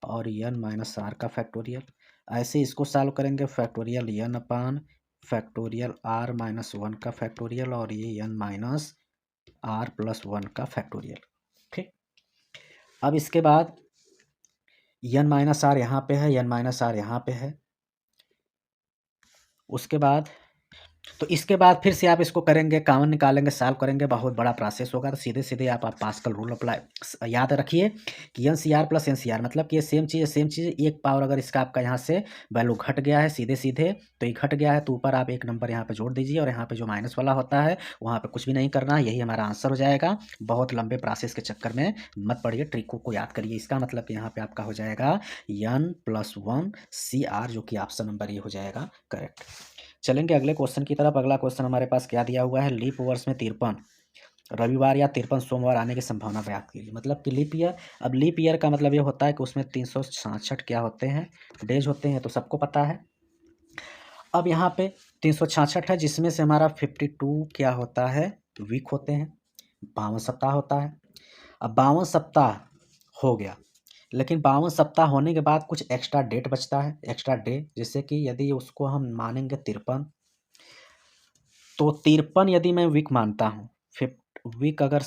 और n माइनस आर का फैक्टोरियल। ऐसे इसको सॉल्व करेंगे फैक्टोरियल n अपान फैक्टोरियल r माइनस वन का फैक्टोरियल और ये n minus r plus one का फैक्टोरियल। ठीक, अब इसके बाद n माइनस आर यहाँ पे है, n माइनस आर यहाँ पे है। उसके बाद तो इसके बाद फिर से आप इसको करेंगे, कॉमन निकालेंगे, सॉल्व करेंगे, बहुत बड़ा प्रोसेस होगा। तो सीधे सीधे आप पास्कल रूल अप्लाई याद रखिए कि N C R plus N C R मतलब कि ये सेम चीज़ एक पावर अगर इसका आपका यहाँ से वैल्यू घट गया है सीधे सीधे तो ये घट गया है तो ऊपर आप एक नंबर यहाँ पे जोड़ दीजिए और यहाँ पे जो माइनस वाला होता है वहाँ पे कुछ भी नहीं करना है, यही हमारा आंसर हो जाएगा। बहुत लंबे प्रोसेस के चक्कर में मत पड़िए, ट्रिकों को याद करिए। इसका मतलब कि यहाँ पे आपका हो जाएगा N plus one C R, जो कि ऑप्शन नंबर ये हो जाएगा करेक्ट। चलेंगे अगले क्वेश्चन की तरफ। अगला क्वेश्चन हमारे पास क्या दिया हुआ है, लीप वर्ष में 53 रविवार या 53 सोमवार आने की संभावना ज्ञात कीजिए। मतलब कि लीप ईयर, अब लीप ईयर का मतलब ये होता है कि उसमें 366 क्या होते हैं, डेज होते हैं, तो सबको पता है। अब यहाँ पे 366 है जिसमें से हमारा 52 क्या होता है, वीक होते हैं, 52 सप्ताह होता है। अब 52 सप्ताह हो गया, लेकिन 52 सप्ताह होने के बाद कुछ एक्स्ट्रा डेट बचता है, एक्स्ट्रा डे, जैसे कि यदि उसको हम मानेंगे 53 तो 53 यदि मैं वीक मानता हूँ, वीक अगर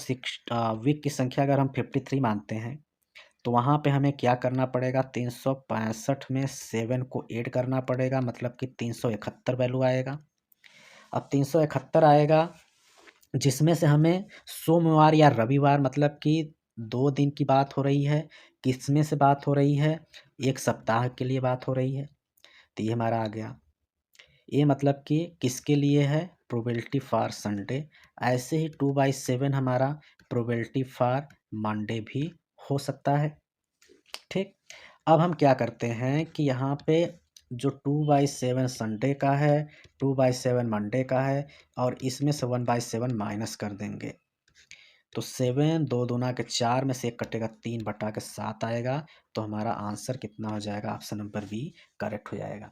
वीक की संख्या अगर हम 53 मानते हैं तो वहाँ पे हमें क्या करना पड़ेगा, 365 में 7 को ऐड करना पड़ेगा, मतलब कि 371 वैल्यू आएगा। अब 371 आएगा जिसमें से हमें सोमवार या रविवार, मतलब कि 2 दिन की बात हो रही है, किसमें से बात हो रही है, एक सप्ताह के लिए बात हो रही है। तो ये हमारा आ गया, ये मतलब कि किसके लिए है, प्रोबेबिलिटी फॉर संडे। ऐसे ही 2/7 हमारा प्रोबेबिलिटी फॉर मंडे भी हो सकता है। ठीक, अब हम क्या करते हैं कि यहाँ पे जो 2/7 संडे का है, 2/7 मंडे का है और इसमें से 1/7 माइनस कर देंगे तो 7 2 दूना के 4 में से एक कटेगा, 3/7 आएगा। तो हमारा आंसर कितना हो जाएगा, ऑप्शन नंबर बी करेक्ट हो जाएगा।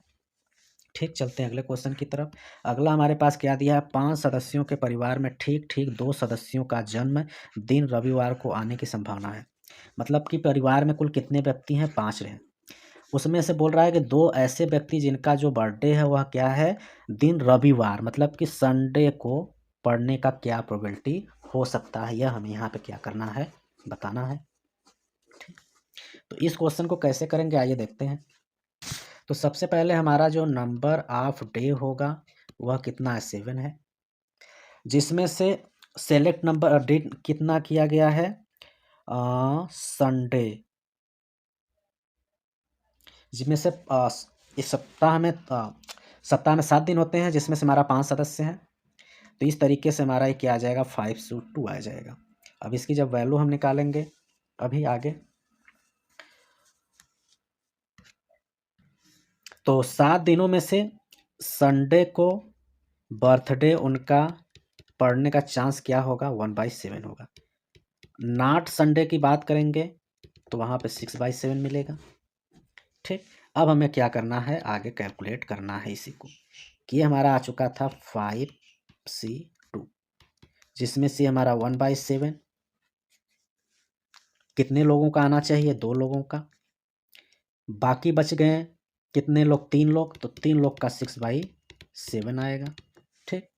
ठीक, चलते हैं अगले क्वेश्चन की तरफ। अगला हमारे पास क्या दिया है, 5 सदस्यों के परिवार में ठीक ठीक 2 सदस्यों का जन्म दिन रविवार को आने की संभावना है। मतलब कि परिवार में कुल कितने व्यक्ति हैं, 5 रहे। उसमें से बोल रहा है कि 2 ऐसे व्यक्ति जिनका जो बर्थडे है वह क्या है, दिन रविवार, मतलब कि संडे को पढ़ने का क्या प्रोबेबिलिटी हो सकता है, यह हमें यहाँ पे क्या करना है, बताना है। ठीक, तो इस क्वेश्चन को कैसे करेंगे आइए देखते हैं। तो सबसे पहले हमारा जो नंबर ऑफ डे होगा वह कितना है, 7 है, जिसमें से सेलेक्ट नंबर डेट कितना किया गया है, संडे, जिसमें से इस सप्ताह में 7 दिन होते हैं जिसमें से हमारा 5 सदस्य हैं। तो इस तरीके से हमारा ये क्या आ जाएगा, 5/2 आ जाएगा। अब इसकी जब वैल्यू हम निकालेंगे अभी आगे, तो 7 दिनों में से संडे को बर्थडे उनका पढ़ने का चांस क्या होगा, 1/7 होगा। नॉट संडे की बात करेंगे तो वहाँ पे 6/7 मिलेगा। ठीक, अब हमें क्या करना है, आगे कैलकुलेट करना है इसी को, कि ये हमारा आ चुका था 5C2, जिसमें से हमारा 1/7 कितने लोगों का आना चाहिए, 2 लोगों का, बाकी बच गए कितने लोग, 3 लोग, तो 3 लोग का 6/7 आएगा। ठीक,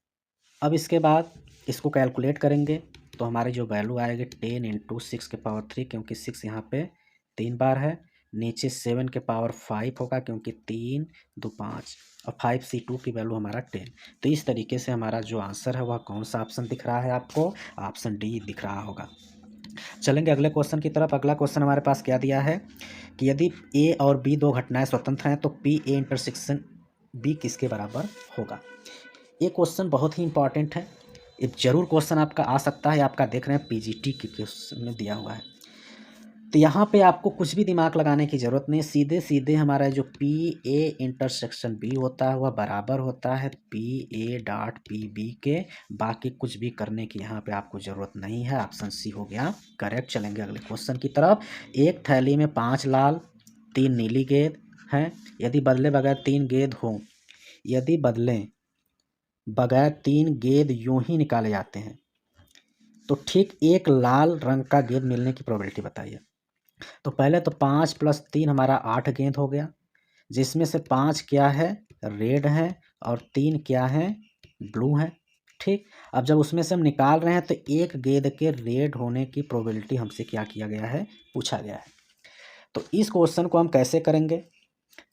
अब इसके बाद इसको कैलकुलेट करेंगे तो हमारी जो वैल्यू आएगी 10 × 6⁻3, क्योंकि 6 यहाँ पे 3 बार है, नीचे 7 के पावर 5 होगा क्योंकि 3 2 5 और 5C2 की वैल्यू हमारा 10। तो इस तरीके से हमारा जो आंसर है वह कौन सा ऑप्शन दिख रहा है आपको, ऑप्शन डी दिख रहा होगा। चलेंगे अगले क्वेश्चन की तरफ। अगला क्वेश्चन हमारे पास क्या दिया है कि यदि ए और बी 2 घटनाएं स्वतंत्र हैं तो पी ए इंटरसेक्शन बी किसके बराबर होगा। ये क्वेश्चन बहुत ही इंपॉर्टेंट है, ये जरूर क्वेश्चन आपका आ सकता है, आपका देख रहे हैं पीजीटी के क्वेश्चन में दिया हुआ है। तो यहाँ पे आपको कुछ भी दिमाग लगाने की ज़रूरत नहीं, सीधे सीधे हमारा जो पी ए इंटरसेक्शन बी होता है वह बराबर होता है PA.PB के, बाकी कुछ भी करने की यहाँ पे आपको ज़रूरत नहीं है। ऑप्शन सी हो गया करेक्ट। चलेंगे अगले क्वेश्चन की तरफ। एक थैली में 5 लाल 3 नीली गेंद हैं, यदि बदले बगैर 3 गेंद हों यदि बदलें बगैर 3 गेंद यूं ही निकाले जाते हैं तो ठीक एक लाल रंग का गेंद मिलने की प्रोबेबिलिटी बताइए। तो पहले तो 5 + 3 हमारा 8 गेंद हो गया, जिसमें से 5 क्या है, रेड है, और 3 क्या है, ब्लू है। ठीक, अब जब उसमें से हम निकाल रहे हैं तो एक गेंद के रेड होने की प्रोबेबिलिटी हमसे क्या किया गया है, पूछा गया है। तो इस क्वेश्चन को हम कैसे करेंगे,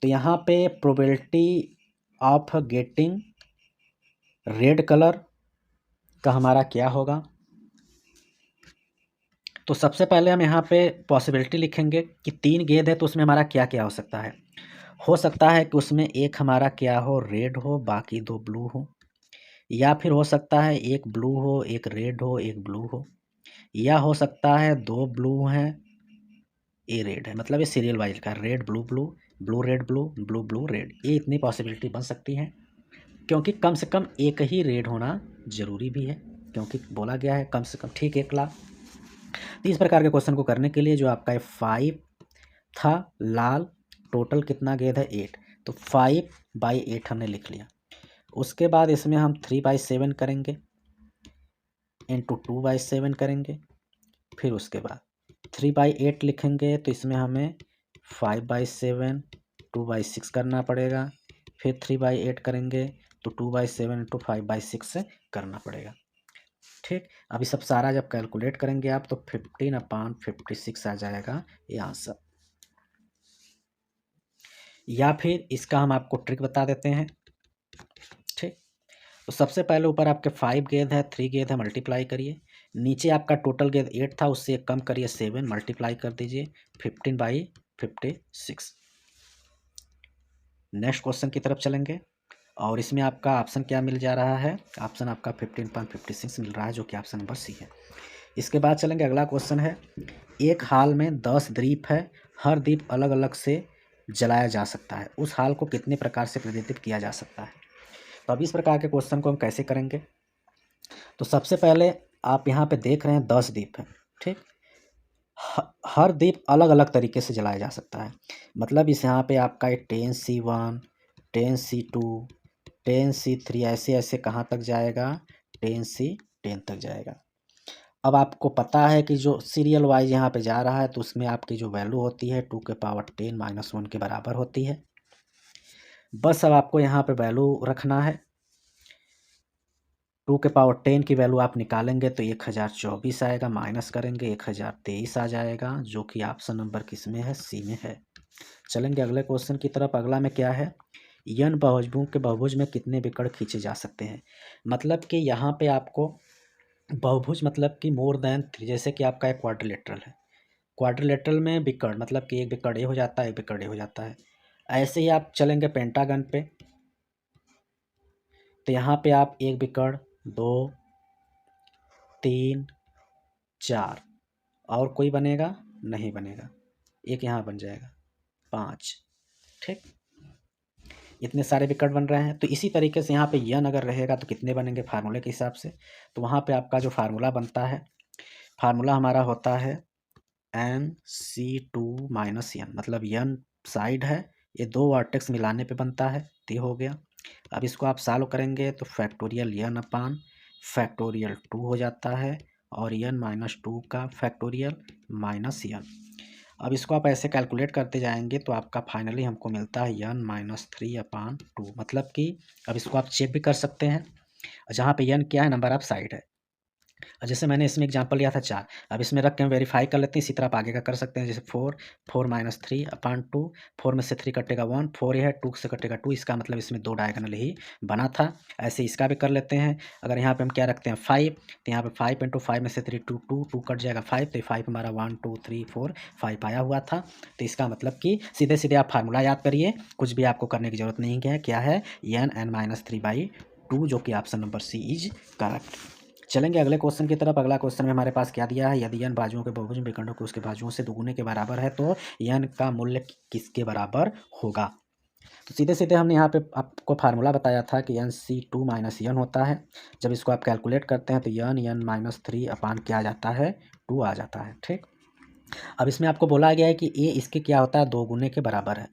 तो यहाँ पे probability of getting red colour का हमारा क्या होगा। तो सबसे पहले हम यहाँ पे पॉसिबिलिटी लिखेंगे कि 3 गेंद है तो उसमें हमारा क्या क्या हो सकता है कि उसमें एक हमारा क्या हो, रेड हो, बाकी 2 ब्लू हो, या फिर हो सकता है एक ब्लू हो, एक रेड हो, एक ब्लू हो, या हो सकता है 2 ब्लू हैं, ए रेड है। मतलब ये सीरियल वाइज का red blue blue, blue red blue, blue blue red, ये इतनी पॉसिबिलिटी बन सकती है, क्योंकि कम से कम एक ही रेड होना ज़रूरी भी है, क्योंकि बोला गया है कम से कम ठीक 1 लाख। तो इस प्रकार के क्वेश्चन को करने के लिए जो आपका 5 था लाल, टोटल कितना गेंद है, 8, तो 5/8 हमने लिख लिया। उसके बाद इसमें हम 3/7 करेंगे इंटू 2/7 करेंगे, फिर उसके बाद 3/8 लिखेंगे तो इसमें हमें 5/7 2/6 करना पड़ेगा, फिर 3/8 करेंगे तो 2/7 इंटू 5/6 से करना पड़ेगा। ठीक, अभी सब सारा जब कैलकुलेट करेंगे आप तो 15/56 आ जाएगा ये आंसर। या फिर इसका हम आपको ट्रिक बता देते हैं। ठीक, तो सबसे पहले ऊपर आपके 5 गेंद है, 3 गेंद है, मल्टीप्लाई करिए। नीचे आपका टोटल गेंद 8 था, उससे कम करिए 7, मल्टीप्लाई कर दीजिए 15/56। नेक्स्ट क्वेश्चन की तरफ चलेंगे और इसमें आपका ऑप्शन क्या मिल जा रहा है, ऑप्शन आपका 15/56 मिल रहा है, जो कि ऑप्शन नंबर सी है। इसके बाद चलेंगे, अगला क्वेश्चन है, एक हाल में 10 दीप है, हर दीप अलग अलग से जलाया जा सकता है, उस हाल को कितने प्रकार से प्रतिनिधित्व किया जा सकता है। तो अब इस प्रकार के क्वेश्चन को हम कैसे करेंगे, तो सबसे पहले आप यहाँ पे देख रहे हैं 10 दीप है। ठीक, हर दीप अलग अलग तरीके से जलाया जा सकता है, मतलब इस यहाँ पे आपका 10C1 10C2 10C3 ऐसे ऐसे कहाँ तक जाएगा, 10C10 तक जाएगा। अब आपको पता है कि जो सीरियल वाइज यहाँ पे जा रहा है तो उसमें आपकी जो वैल्यू होती है 2⁻10 - 1 के बराबर होती है। बस अब आपको यहाँ पे वैल्यू रखना है, 2⁻10 की वैल्यू आप निकालेंगे तो 1024 आएगा, माइनस करेंगे 1023 आ जाएगा, जो कि ऑप्शन नंबर किस में है, सी में है। चलेंगे अगले क्वेश्चन की तरफ। अगला में क्या है, यन बहुभुज के बहुभुज में कितने विकर्ण खींचे जा सकते हैं। मतलब कि यहाँ पे आपको बहुभुज मतलब कि मोर देन 3, जैसे कि आपका एक क्वाड्रिलेटरल है, क्वाड्रिलेटरल में विकर्ण मतलब कि एक विकर्ण ए हो जाता है, एक विकर्ण ए हो जाता है। ऐसे ही आप चलेंगे पेंटागन पे, तो यहाँ पे आप एक विकर्ण 2 3 4 और कोई बनेगा नहीं बनेगा, एक यहाँ बन जाएगा 5। ठीक, इतने सारे विकर्ण बन रहे हैं। तो इसी तरीके से यहाँ पे यन अगर रहेगा तो कितने बनेंगे फार्मूले के हिसाब से, तो वहाँ पे आपका जो फार्मूला बनता है, फार्मूला हमारा होता है NC2 - N, मतलब यन साइड है, ये 2 वर्टेक्स मिलाने पे बनता है, तो ये हो गया। अब इसको आप सॉल्व करेंगे तो फैक्टोरियल यन अपान फैक्टोरियल 2 हो जाता है, और n-2 का फैक्टोरियल माइनस यन। अब इसको आप ऐसे कैलकुलेट करते जाएंगे तो आपका फाइनली हमको मिलता है n-3/2, मतलब कि अब इसको आप चेक भी कर सकते हैं, जहाँ पे n क्या है, नंबर ऑफ साइड है। जैसे मैंने इसमें एग्जांपल लिया था 4, अब इसमें रख के हम वेरीफाई कर लेते हैं, इसी तरह आप आगे का कर सकते हैं, जैसे 4 3/2, 4 में से 3 कटेगा 1, 4 ये है, 2 से कटेगा 2, इसका मतलब इसमें 2 डायगोनल ही बना था। ऐसे इसका भी कर लेते हैं। अगर यहाँ पे हम क्या रखते हैं 5, तो यहाँ पे 5 × 5 में से 3 2 2 2 कट जाएगा 5, तो 5 हमारा 1 2 3 4 5 आया हुआ था। तो इसका मतलब कि सीधे सीधे आप फार्मूला याद करिए, कुछ भी आपको करने की जरूरत नहीं है। क्या है, n-3/2, जो कि option number C is correct. चलेंगे अगले क्वेश्चन की तरफ। अगला क्वेश्चन में हमारे पास क्या दिया है, यदि n बाजुओं के बहुभुज विकर्णों को उसके बाजुओं से दुगुने के बराबर है तो n का मूल्य किसके बराबर होगा। तो सीधे सीधे हमने यहाँ पे आपको फार्मूला बताया था कि NC2 - N होता है। जब इसको आप कैलकुलेट करते हैं तो n-3 अपान क्या आ जाता है, 2 आ जाता है। ठीक, अब इसमें आपको बोला गया है कि ए इसके क्या होता है, 2 गुने के बराबर है।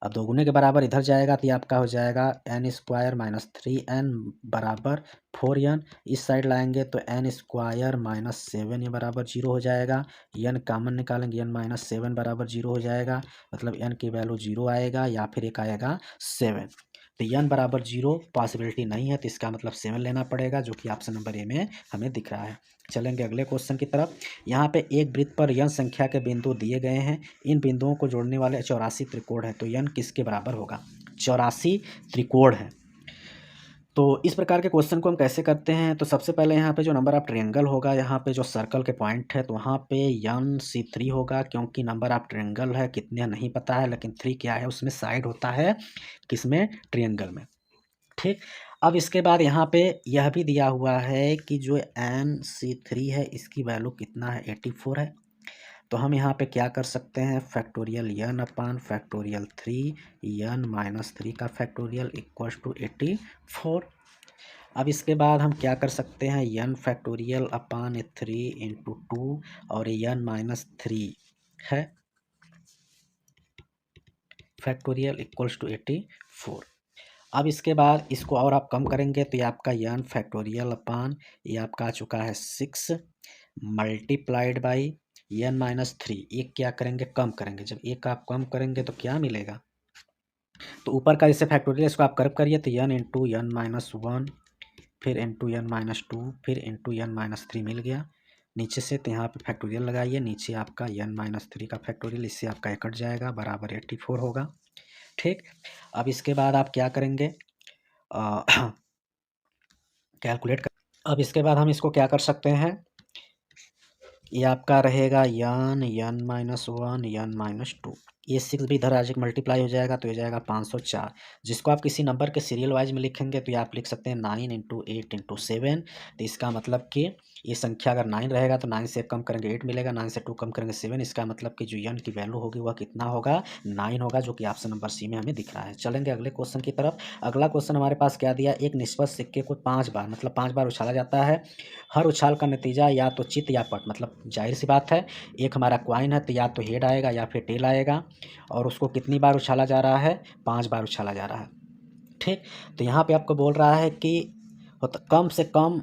अब दोगुने के बराबर इधर जाएगा तो ये आपका हो जाएगा एन स्क्वायर माइनस 3n बराबर 4n। इस साइड लाएंगे तो एन स्क्वायर माइनस 7 ये बराबर 0 हो जाएगा। n कॉमन निकालेंगे, n माइनस 7 बराबर 0 हो जाएगा, मतलब n की वैल्यू 0 आएगा या फिर एक आएगा 7। तो n बराबर 0 पॉसिबिलिटी नहीं है, तो इसका मतलब 7 लेना पड़ेगा, जो कि ऑप्शन नंबर ए में हमें दिख रहा है। चलेंगे अगले क्वेश्चन की तरफ। यहाँ पे एक वृत्त पर n संख्या के बिंदु दिए गए हैं। इन बिंदुओं को जोड़ने वाले 84 त्रिकोण है, तो n किसके बराबर होगा? 84 त्रिकोण है। तो इस प्रकार के क्वेश्चन को हम कैसे करते हैं? तो सबसे पहले यहाँ पे जो नंबर ऑफ ट्रायंगल होगा, यहाँ पे जो सर्कल के पॉइंट है, तो वहाँ पे n c3 होगा, क्योंकि नंबर ऑफ ट्रायंगल है कितने नहीं पता है, लेकिन 3 क्या है उसमें साइड होता है, किसमें? ट्रायंगल में। ठीक। अब इसके बाद यहाँ पे यह भी दिया हुआ है कि जो n c3 है इसकी वैल्यू कितना है? 84 है। तो हम यहाँ पे क्या कर सकते हैं? फैक्टोरियल n अपान फैक्टोरियल 3 n माइनस 3 का फैक्टोरियल इक्वल्स टू 84। अब इसके बाद हम क्या कर सकते हैं? n फैक्टोरियल अपान 3 इंटू 2 और n माइनस 3 है फैक्टोरियल इक्वल्स टू 84। अब इसके बाद इसको और आप कम करेंगे तो ये आपका n फैक्टोरियल अपान ये आपका आ चुका है 6 मल्टीप्लाइड बाई n माइनस 3। एक क्या करेंगे? कम करेंगे। जब एक आप कम करेंगे तो क्या मिलेगा? तो ऊपर का जैसे फैक्टोरियल इसको आप कर्व करिए तो n इंटू n माइनस 1 फिर इंटू n माइनस 2 फिर इंटू n माइनस 3 मिल गया। नीचे से तो यहाँ पे फैक्टोरियल लगाइए, नीचे आपका n माइनस 3 का फैक्टोरियल, इससे आपका ये कट जाएगा, बराबर 84 होगा। ठीक। अब इसके बाद आप क्या करेंगे? कैलकुलेट कर। अब इसके बाद हम इसको क्या कर सकते हैं? ये आपका रहेगा n माइनस 1 n माइनस 2, ये 6 भी इधर आ जाएगा, मल्टीप्लाई हो जाएगा तो हो जाएगा 504। जिसको आप किसी नंबर के सीरियल वाइज में लिखेंगे तो ये आप लिख सकते हैं 9 इंटू 8 इंटू 7। तो इसका मतलब कि ये संख्या अगर 9 रहेगा तो 9 से कम करेंगे 8 मिलेगा, 9 से 2 कम करेंगे 7। इसका मतलब कि जो n की वैल्यू होगी वह कितना होगा? 9 होगा, जो कि ऑप्शन नंबर सी में हमें दिख रहा है। चलेंगे अगले क्वेश्चन की तरफ। अगला क्वेश्चन हमारे पास क्या दिया? एक निष्पक्ष सिक्के को 5 बार मतलब 5 बार उछाला जाता है। हर उछाल का नतीजा या तो चित या पट, मतलब जाहिर सी बात है एक हमारा क्वाइन है तो या तो हेड आएगा या फिर टेल आएगा, और उसको कितनी बार उछाला जा रहा है? 5 बार उछाला जा रहा है। ठीक। तो यहाँ पे आपको बोल रहा है कि कम से कम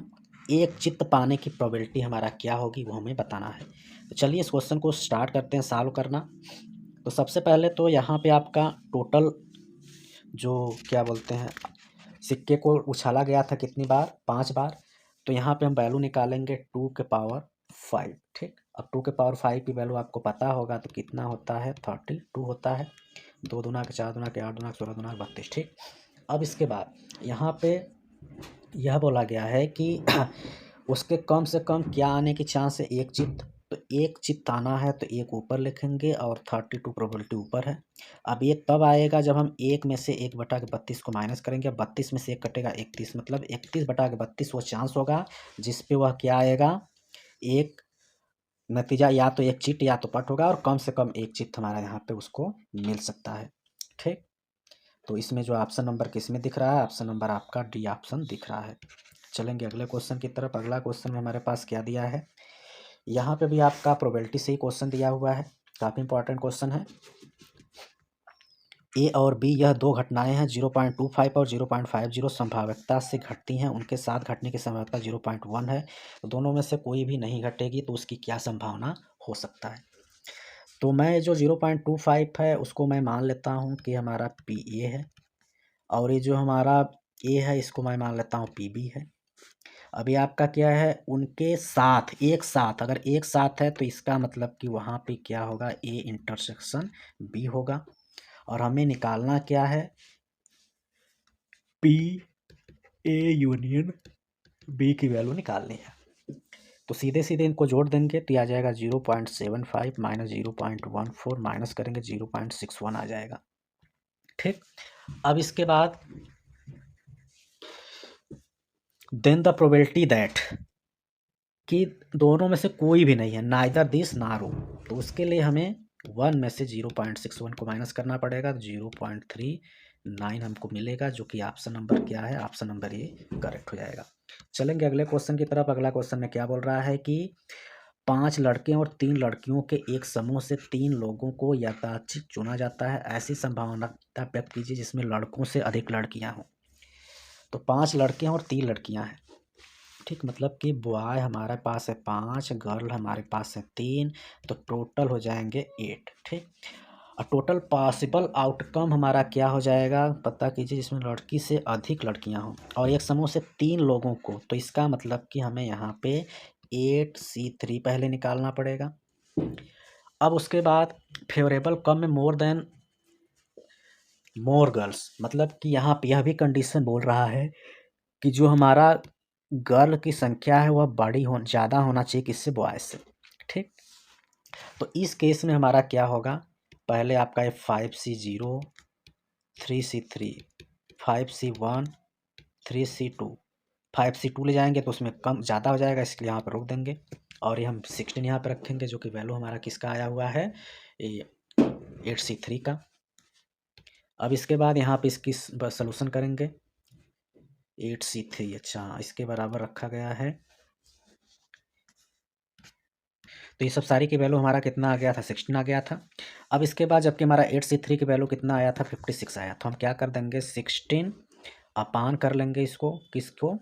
एक चित्त पाने की प्रोबेबिलिटी हमारा क्या होगी, वो हमें बताना है। तो चलिए इस क्वेश्चन को स्टार्ट करते हैं सॉल्व करना। तो सबसे पहले तो यहाँ पे आपका टोटल जो क्या बोलते हैं सिक्के को उछाला गया था कितनी बार? 5 बार। तो यहाँ पे हम वैल्यू निकालेंगे 2 के पावर 5। ठीक। अब 2 के पावर 5 की वैल्यू आपको पता होगा तो कितना होता है? 32 होता है। 2 दूना के 4 दूना के 8 दूना के 16 दूना के 32। ठीक। अब इसके बाद यहाँ पे यह बोला गया है कि उसके कम से कम क्या आने की चांस है? एक चित्त। तो एक चित्त आना है तो एक ऊपर लिखेंगे और 32 प्रोबेबिलिटी ऊपर है। अब ये तब आएगा जब हम एक में से 1/32 को माइनस करेंगे। 32 में से एक कटेगा 31, मतलब 31/32 वो चांस होगा जिसपे वह क्या आएगा? एक नतीजा या तो एक चिट या तो पट होगा, और कम से कम एक चित्त हमारा यहाँ पे उसको मिल सकता है। ठीक। तो इसमें जो ऑप्शन नंबर किसमें दिख रहा है? ऑप्शन नंबर आपका डी ऑप्शन दिख रहा है। चलेंगे अगले क्वेश्चन की तरफ। अगला क्वेश्चन में हमारे पास क्या दिया है? यहाँ पे भी आपका प्रोबेबिलिटी से ही क्वेश्चन दिया हुआ है, काफ़ी इंपॉर्टेंट क्वेश्चन है। ए और बी यह दो घटनाएं हैं 0.25 और 0.50 संभाव्यता से घटती हैं, उनके साथ घटने की संभाव्यता 0.1 है। तो दोनों में से कोई भी नहीं घटेगी, तो उसकी क्या संभावना हो सकता है? तो मैं जो 0.25 है उसको मैं मान लेता हूँ कि हमारा पी ए है, और ये जो हमारा ए है इसको मैं मान लेता हूँ पी बी है। अभी आपका क्या है? उनके साथ एक साथ, अगर एक साथ है तो इसका मतलब कि वहाँ पे क्या होगा? ए इंटरसेक्शन बी होगा। और हमें निकालना क्या है? पी ए यूनियन बी की वैल्यू निकालनी है। तो सीधे सीधे इनको जोड़ देंगे तो आ जाएगा 0.75 माइनस 0.14 माइनस करेंगे 0.61 आ जाएगा। ठीक। अब इसके बाद देन द प्रोबेबिलिटी दैट कि दोनों में से कोई भी नहीं है, नाइदर दिस नारो, तो उसके लिए हमें 1 में से 0.61 को माइनस करना पड़ेगा, तो 0.39 हमको मिलेगा, जो कि ऑप्शन नंबर क्या है? ऑप्शन नंबर ए करेक्ट हो जाएगा। चलेंगे अगले क्वेश्चन की तरफ। अगला क्वेश्चन में क्या बोल रहा है कि 5 लड़के और 3 लड़कियों के एक समूह से 3 लोगों को यादृच्छिक चुना जाता है। ऐसी संभावना व्यक्त कीजिए जिसमें लड़कों से अधिक लड़कियां हों। तो 5 लड़के और 3 लड़कियां हैं, ठीक। मतलब कि बॉय हमारे पास है 5, गर्ल हमारे पास है 3, तो टोटल हो जाएंगे 8, ठीक। और टोटल पॉसिबल आउटकम हमारा क्या हो जाएगा पता कीजिए, जिसमें लड़की से अधिक लड़कियां हों और एक समूह से 3 लोगों को। तो इसका मतलब कि हमें यहाँ पे 8C3 पहले निकालना पड़ेगा। अब उसके बाद फेवरेबल कम में मोर देन मोर गर्ल्स, मतलब कि यहाँ पे यह भी कंडीशन बोल रहा है कि जो हमारा गर्ल की संख्या है वह ज़्यादा होना चाहिए किससे, बॉय से, ठीक। तो इस केस में हमारा क्या होगा, पहले आपका है 5C0, 3C3, 5C1, 3C2, 5C2 ले जाएंगे तो उसमें कम ज़्यादा हो जाएगा, इसलिए यहाँ पर रोक देंगे। और ये हम 16 यहाँ पर रखेंगे, जो कि वैल्यू हमारा किसका आया हुआ है, ये 8C3 का। अब इसके बाद यहाँ पे इसकी सोल्यूशन करेंगे, 8C3, अच्छा इसके बराबर रखा गया है। तो ये सब सारी की वैल्यू हमारा कितना आ गया था, 16 आ गया था। अब इसके बाद जबकि हमारा 8C3 की वैल्यू कितना आया था, 56 आया, तो हम क्या कर देंगे, 16 अपान कर लेंगे इसको, किसको,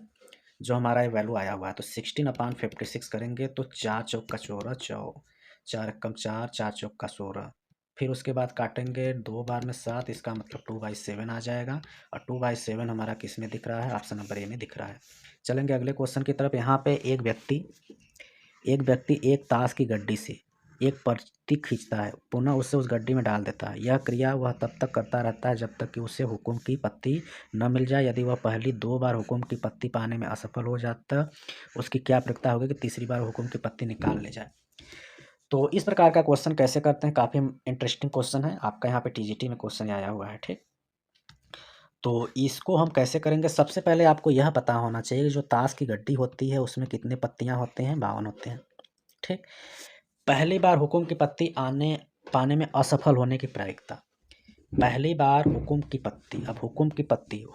जो हमारा ये वैल्यू आया हुआ है। तो 16 अपान 56 करेंगे तो 4 चौक का 14, 4 एकम 4, 4 चौक का 16। फिर उसके बाद काटेंगे 2 बार में 7, इसका मतलब 2/7 आ जाएगा। और 2/7 हमारा किस में दिख रहा है, ऑप्शन नंबर ए में दिख रहा है। चलेंगे अगले क्वेश्चन की तरफ। यहाँ पे एक व्यक्ति एक ताश की गड्डी से एक पत्ती खींचता है, पुनः उसे उस गड्डी में डाल देता है। यह क्रिया वह तब तक करता रहता है जब तक कि उसे हुक्म की पत्ती न मिल जाए। यदि वह पहली 2 बार हुक्म की पत्ती पाने में असफल हो जाता, उसकी क्या प्रक्रिया होगी कि तीसरी बार हुक्म की पत्ती निकाल ले जाए। तो इस प्रकार का क्वेश्चन कैसे करते हैं, काफ़ी इंटरेस्टिंग क्वेश्चन है, आपका यहाँ पे TGT में क्वेश्चन आया हुआ है, ठीक। तो इसको हम कैसे करेंगे, सबसे पहले आपको यह पता होना चाहिए कि जो ताश की गड्डी होती है उसमें कितने पत्तियां होते हैं, 52 होते हैं, ठीक। पहली बार हुक्म की पत्ती पाने में असफल होने की प्रायिकता, पहली बार हुक्म की पत्ती, अब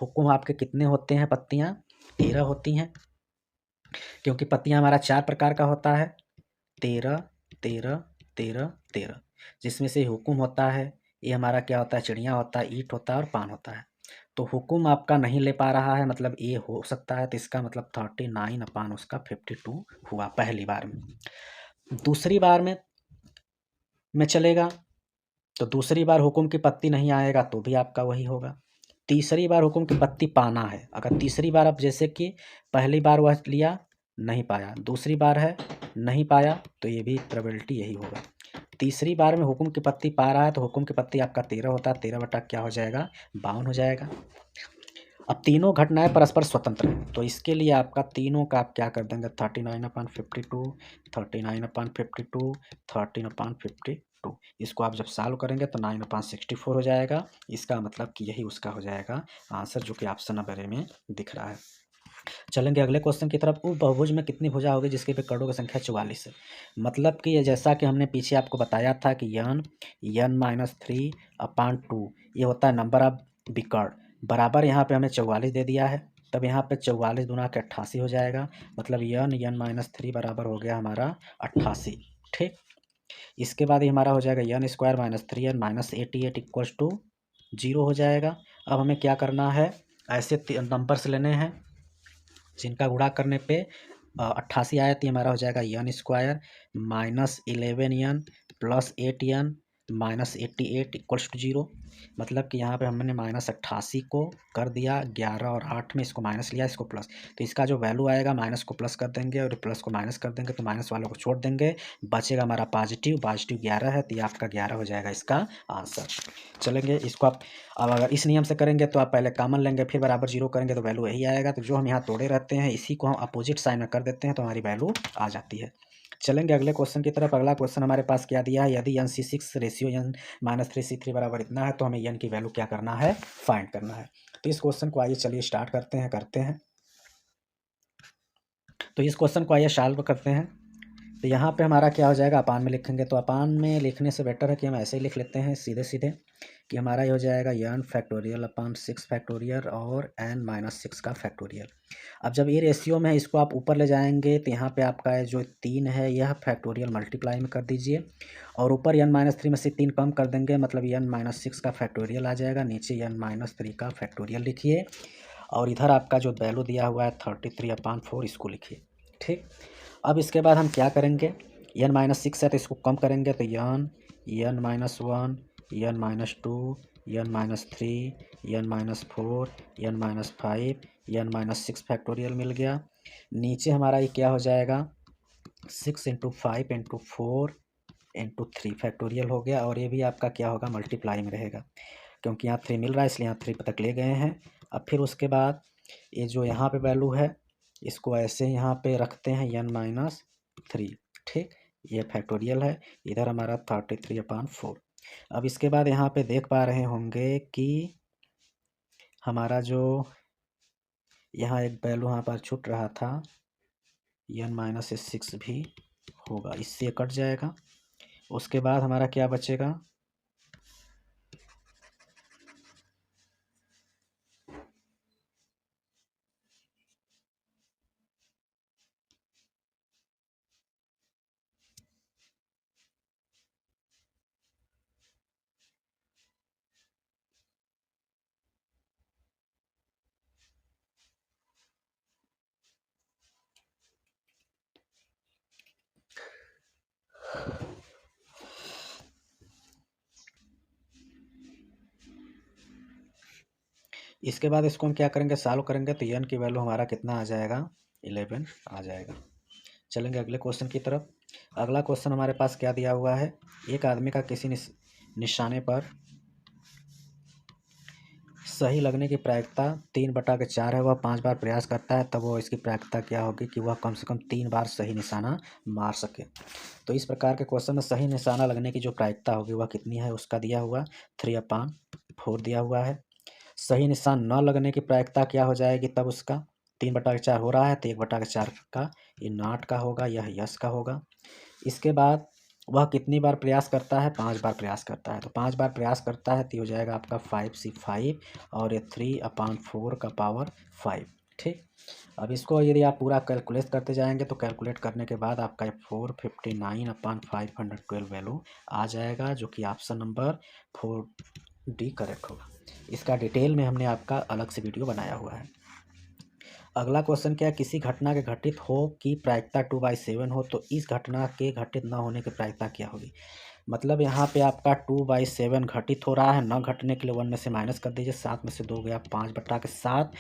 हुक्म आपके कितने होते हैं, पत्तियां 13 होती हैं, क्योंकि पत्तियां हमारा 4 प्रकार का होता है, 13 13 13 13, जिसमें से हुक्म होता है, ये हमारा क्या होता है, चिड़िया होता है, ईंट होता है और पान होता है। तो हुक्म आपका नहीं ले पा रहा है, मतलब ये हो सकता है, तो इसका मतलब 39 अपान उसका 52 हुआ पहली बार में। दूसरी बार में चलेगा, तो दूसरी बार हुक्म की पत्ती नहीं आएगा तो भी आपका वही होगा। तीसरी बार हुक्म की पत्ती पाना है, अगर तीसरी बार आप जैसे कि पहली बार वह लिया नहीं पाया, दूसरी बार है नहीं पाया, तो ये भी प्रोबेबिलिटी यही होगा। तीसरी बार में हुक्म की पत्ती पा रहा है तो हुक्म की पत्ती आपका 13 होता है, 13 बटा क्या हो जाएगा, 52 हो जाएगा। अब तीनों घटनाएं परस्पर स्वतंत्र हैं, तो इसके लिए आपका तीनों का आप क्या कर देंगे, 39/52, 39/52, 13/52। इसको आप जब सॉल्व करेंगे तो 9/64 हो जाएगा। इसका मतलब कि यही उसका हो जाएगा आंसर, जो कि ऑप्शन नंबर ए में दिख रहा है। चलेंगे अगले क्वेश्चन की तरफ। उप बहुभुज में कितनी भुजा होगी जिसके कड़ों की संख्या 44 है। मतलब कि जैसा कि हमने पीछे आपको बताया था कि n-3/2 ये होता है नंबर ऑफ विकर्ण, बराबर यहाँ पे हमें 44 दे दिया है, तब यहाँ पे 44 दूना के 88 हो जाएगा। मतलब n-3 बराबर हो गया हमारा 88, ठीक। इसके बाद ही हमारा हो जाएगा n² - 3n - 88 इक्वल्स टू 0 हो जाएगा। अब हमें क्या करना है, ऐसे नंबर्स लेने हैं जिनका गुणा करने पे 88 आया, तो हमारा हो जाएगा n² - 11n + 8n - 88 equals to 0। मतलब कि यहाँ पे हमने -88 को कर दिया 11 और 8 में, इसको माइनस लिया, इसको प्लस, तो इसका जो वैल्यू आएगा माइनस को प्लस कर देंगे और प्लस को माइनस कर देंगे, तो माइनस वालों को छोड़ देंगे, बचेगा हमारा पॉजिटिव 11 है, तो ये आपका 11 हो जाएगा इसका आंसर। चलेंगे इसको आप, अब अगर इस नियम से करेंगे तो आप पहले कॉमन लेंगे, फिर बराबर 0 करेंगे तो वैल्यू यही आएगा। तो जो हम यहाँ तोड़े रहते हैं इसी को हम अपोजिट साइन में कर देते हैं तो हमारी वैल्यू आ जाती है। चलेंगे अगले क्वेश्चन की तरफ। अगला क्वेश्चन हमारे पास क्या दिया है, यदि n/6 रेशियो n - 3/3 बराबर इतना है तो हमें n की वैल्यू क्या करना है, फाइंड करना है। तो इस क्वेश्चन को आइए चलिए स्टार्ट करते हैं। तो इस क्वेश्चन को आइए सॉल्व करते हैं। तो यहाँ पे हमारा क्या हो जाएगा, अपान में लिखेंगे। तो अपान में लिखने से बेटर है कि हम ऐसे ही लिख लेते हैं सीधे सीधे कि हमारा ये हो जाएगा n फैक्टोरियल अपान 6 फैक्टोरियल और n-6 का फैक्टोरियल। अब जब ये रेशियो में है, इसको आप ऊपर ले जाएंगे तो यहाँ पे आपका जो 3 है यह फैक्टोरियल मल्टीप्लाई में कर दीजिए और ऊपर n-3 में से 3 कम कर देंगे, मतलब n-6 का फैक्टोरियल आ जाएगा। नीचे n-3 का फैक्टोरियल लिखिए और इधर आपका जो वैल्यू दिया हुआ है 33/4 इसको लिखिए। ठीक, अब इसके बाद हम क्या करेंगे, n-6 है तो इसको कम करेंगे तो n-1, n-2, n-3, n-4, n-5, n-6 factorial मिल गया। नीचे हमारा ये क्या हो जाएगा, 6 × 5 × 4 × 3 फैक्टोरियल हो गया और ये भी आपका क्या होगा, मल्टीप्लाई में रहेगा क्योंकि यहाँ 3 मिल रहा है इसलिए यहाँ 3 तक ले गए हैं। अब फिर उसके बाद ये जो यहाँ पे वैल्यू है इसको ऐसे यहाँ पे रखते हैं n-3। ठीक, ये फैक्टोरियल है, इधर हमारा 33/4। अब इसके बाद यहाँ पे देख पा रहे होंगे कि हमारा जो यहाँ एक वैल्यू यहाँ पर छूट रहा था n-6 भी होगा, इससे कट जाएगा। उसके बाद हमारा क्या बचेगा, इसके बाद इसको हम क्या करेंगे, सॉल्व करेंगे तो n की वैल्यू हमारा कितना आ जाएगा, 11 आ जाएगा। चलेंगे अगले क्वेश्चन की तरफ। अगला क्वेश्चन हमारे पास क्या दिया हुआ है, एक आदमी का किसी निशाने पर सही लगने की प्रायिकता 3/4 है, वह 5 बार प्रयास करता है, तब वो इसकी प्रायिकता क्या होगी कि वह कम से कम 3 बार सही निशाना मार सके। तो इस प्रकार के क्वेश्चन में सही निशाना लगने की जो प्रायिकता होगी वह कितनी है, उसका दिया हुआ 3/4 दिया हुआ है। सही निशान न लगने की प्रायिकता क्या हो जाएगी, तब उसका 3/4 हो रहा है तो 1/4 का ये नॉट का होगा, यह यस का होगा। इसके बाद वह कितनी बार प्रयास करता है, 5 बार प्रयास करता है, तो 5 बार प्रयास करता है तो ये हो जाएगा आपका 5 और ये 3/4 का पावर 5। ठीक, अब इसको यदि आप पूरा कैलकुलेट करते जाएंगे तो कैलकुलेट करने के बाद आपका 459/512 वैल्यू आ जाएगा, जो कि ऑप्शन नंबर 4D करेक्ट होगा। इसका डिटेल में हमने आपका अलग से वीडियो बनाया हुआ है। अगला क्वेश्चन क्या है, किसी घटना के घटित हो की प्रायिकता 2/7 हो तो इस घटना के घटित न होने की प्रायिकता क्या होगी। मतलब यहाँ पे आपका 2/7 घटित हो रहा है, न घटने के लिए 1 में से माइनस कर दीजिए, 7 में से 2 गया 5/7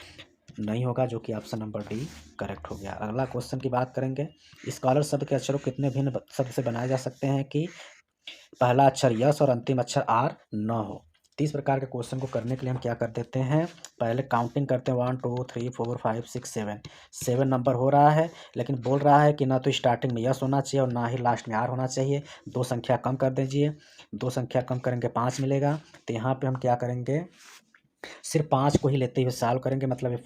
नहीं होगा, जो कि ऑप्शन नंबर डी करेक्ट हो गया। अगला क्वेश्चन की बात करेंगे, स्कॉलर शब्द के अक्षरों कितने भिन्न शब्द से बनाए जा सकते हैं कि पहला अक्षर यस और अंतिम अक्षर आर न हो। 30 प्रकार के क्वेश्चन को करने के लिए हम क्या कर देते हैं, पहले काउंटिंग करते हैं 1 2 3 4 5 6 7 नंबर हो रहा है, लेकिन बोल रहा है कि ना तो स्टार्टिंग में यस होना चाहिए और ना ही लास्ट में आर होना चाहिए। 2 संख्या कम कर दीजिए, 2 संख्या कम करेंगे 5 मिलेगा। तो यहाँ पे हम क्या करेंगे, सिर्फ 5 को ही लेते हुए सॉल्व करेंगे, मतलब ये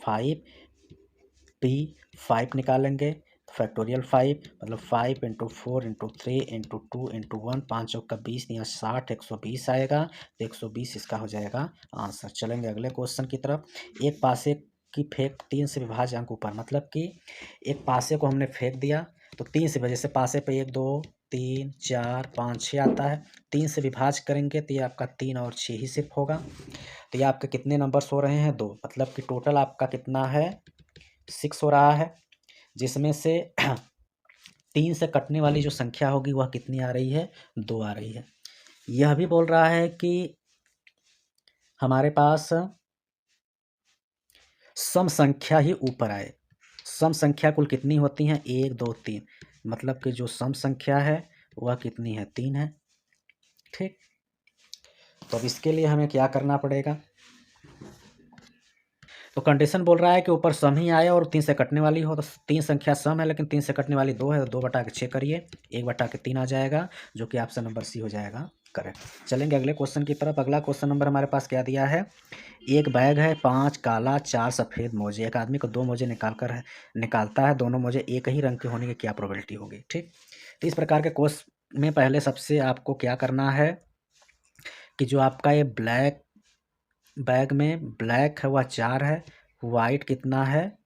5 निकालेंगे। फैक्टोरियल 5 मतलब 5 × 4 × 3 × 2 × 1, 5 चौका 20 या 60, 120 आएगा, तो 120 इसका हो जाएगा आंसर। चलेंगे अगले क्वेश्चन की तरफ। एक पासे की फेंक 3 से विभाज्य अंक ऊपर, मतलब कि एक पासे को हमने फेंक दिया तो 3 से वजह से पासे पे 1 2 3 4 5 6 आता है, 3 से विभाज्य करेंगे तो ये आपका 3 और 6 ही सिर्फ होगा। तो ये आपके कितने नंबर्स हो रहे हैं, 2, मतलब कि टोटल आपका कितना है, 6 हो रहा है, जिसमें से 3 से कटने वाली जो संख्या होगी वह कितनी आ रही है, 2 आ रही है। यह भी बोल रहा है कि हमारे पास सम संख्या ही ऊपर आए। सम संख्या कुल कितनी होती हैं, 1 2 3, मतलब कि जो सम संख्या है वह कितनी है, 3 है। ठीक, तो अब इसके लिए हमें क्या करना पड़ेगा, तो कंडीशन बोल रहा है कि ऊपर सम ही आए और 3 से कटने वाली हो, तो 3 संख्या सम है लेकिन 3 से कटने वाली 2 है, तो 2/6 करिए, 1/3 आ जाएगा, जो कि ऑप्शन नंबर सी हो जाएगा करेक्ट। चलेंगे अगले क्वेश्चन की तरफ। अगला क्वेश्चन नंबर हमारे पास क्या दिया है, एक बैग है, 5 काला 4 सफ़ेद मोजे, एक आदमी को 2 मोजे निकालता है, दोनों मोजे एक ही रंग के होने की क्या प्रोबेबिलिटी होगी। ठीक, तो इस प्रकार के कोर्स में पहले सबसे आपको क्या करना है कि जो आपका ये ब्लैक बैग में ब्लैक है वह 4 है, वाइट कितना है,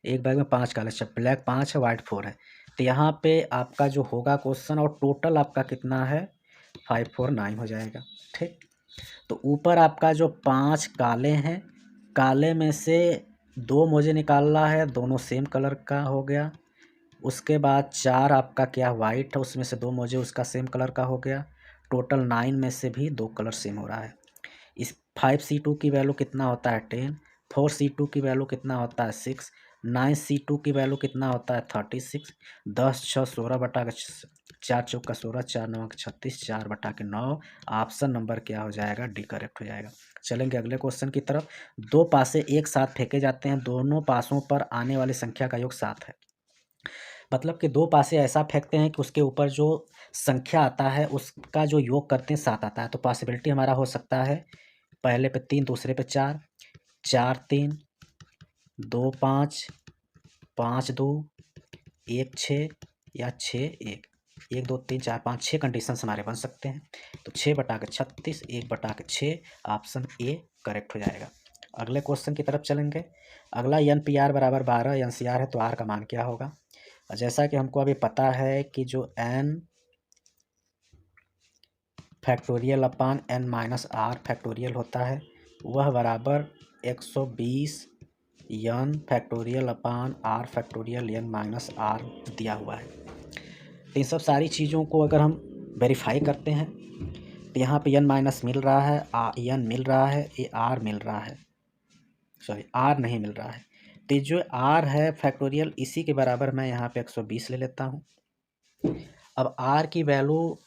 एक बैग में 5 काले, अच्छा ब्लैक 5 है, वाइट 4 है। तो यहाँ पे आपका जो होगा क्वेश्चन और टोटल आपका कितना है 549 हो जाएगा। ठीक, तो ऊपर आपका जो 5 काले हैं, काले में से 2 मुझे निकालना है, दोनों सेम कलर का हो गया। उसके बाद 4 आपका क्या वाइट है, उसमें से 2 मुझे उसका सेम कलर का हो गया। टोटल 9 में से भी 2 कलर सेम हो रहा है। इस 5C2 की वैल्यू कितना होता है 10, 4C2 की वैल्यू कितना होता है 6, 9C2 की वैल्यू कितना होता है 36, 10 6 16 बटा के 4 चौका 16, 4 9 36, 4 बटा के 9। ऑप्शन नंबर क्या हो जाएगा, डी करेक्ट हो जाएगा। चलेंगे अगले क्वेश्चन की तरफ। 2 पासे एक साथ फेंके जाते हैं, दोनों पासों पर आने वाली संख्या का योग 7 है। मतलब कि 2 पासे ऐसा फेंकते हैं कि उसके ऊपर जो संख्या आता है उसका जो योग करते हैं 7 आता है। तो पॉसिबिलिटी हमारा हो सकता है पहले पे 3, दूसरे पे 4, 4 3, 2 5, 5 2, 1 6 या 6 1, 1 2 3 4 5 6 कंडीशन हमारे बन सकते हैं। तो 6 बटा के 36, 1 बटा के 6, ऑप्शन ए करेक्ट हो जाएगा। अगले क्वेश्चन की तरफ चलेंगे। अगला NPR बराबर 12 NCR है, तो आर का मान क्या होगा। जैसा कि हमको अभी पता है कि जो n factorial upon n minus R factorial होता है वह बराबर 120 n factorial upon R factorial n minus R दिया हुआ है। तो इन सब सारी चीज़ों को अगर हम वेरीफाई करते हैं तो यहाँ पे n माइनस मिल रहा है, n मिल रहा है, ये r मिल रहा है, सॉरी r नहीं मिल रहा है। तो जो r है फैक्टोरियल इसी के बराबर मैं यहाँ पे 120 ले लेता हूँ। अब r की वैल्यू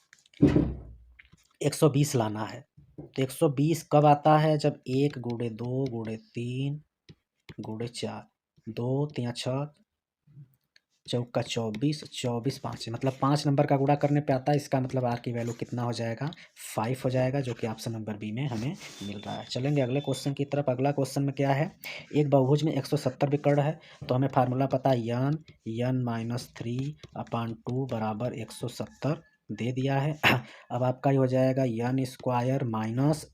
120 लाना है। तो 120 कब आता है, जब 1 गुणे 2 गुणे 3 गुणे 4, 2 3 6 चौका 24, 24 5 मतलब 5 नंबर का गुणा करने पे आता है। इसका मतलब आर की वैल्यू कितना हो जाएगा 5 हो जाएगा, जो कि ऑप्शन नंबर बी में हमें मिल रहा है। चलेंगे अगले क्वेश्चन की तरफ। अगला क्वेश्चन में क्या है, एक बहुभुज में 170 विकर्ण है। तो हमें फार्मूला पता है n माइनस 3/2 बराबर 170 दे दिया है। अब आपका ये हो जाएगा n square minus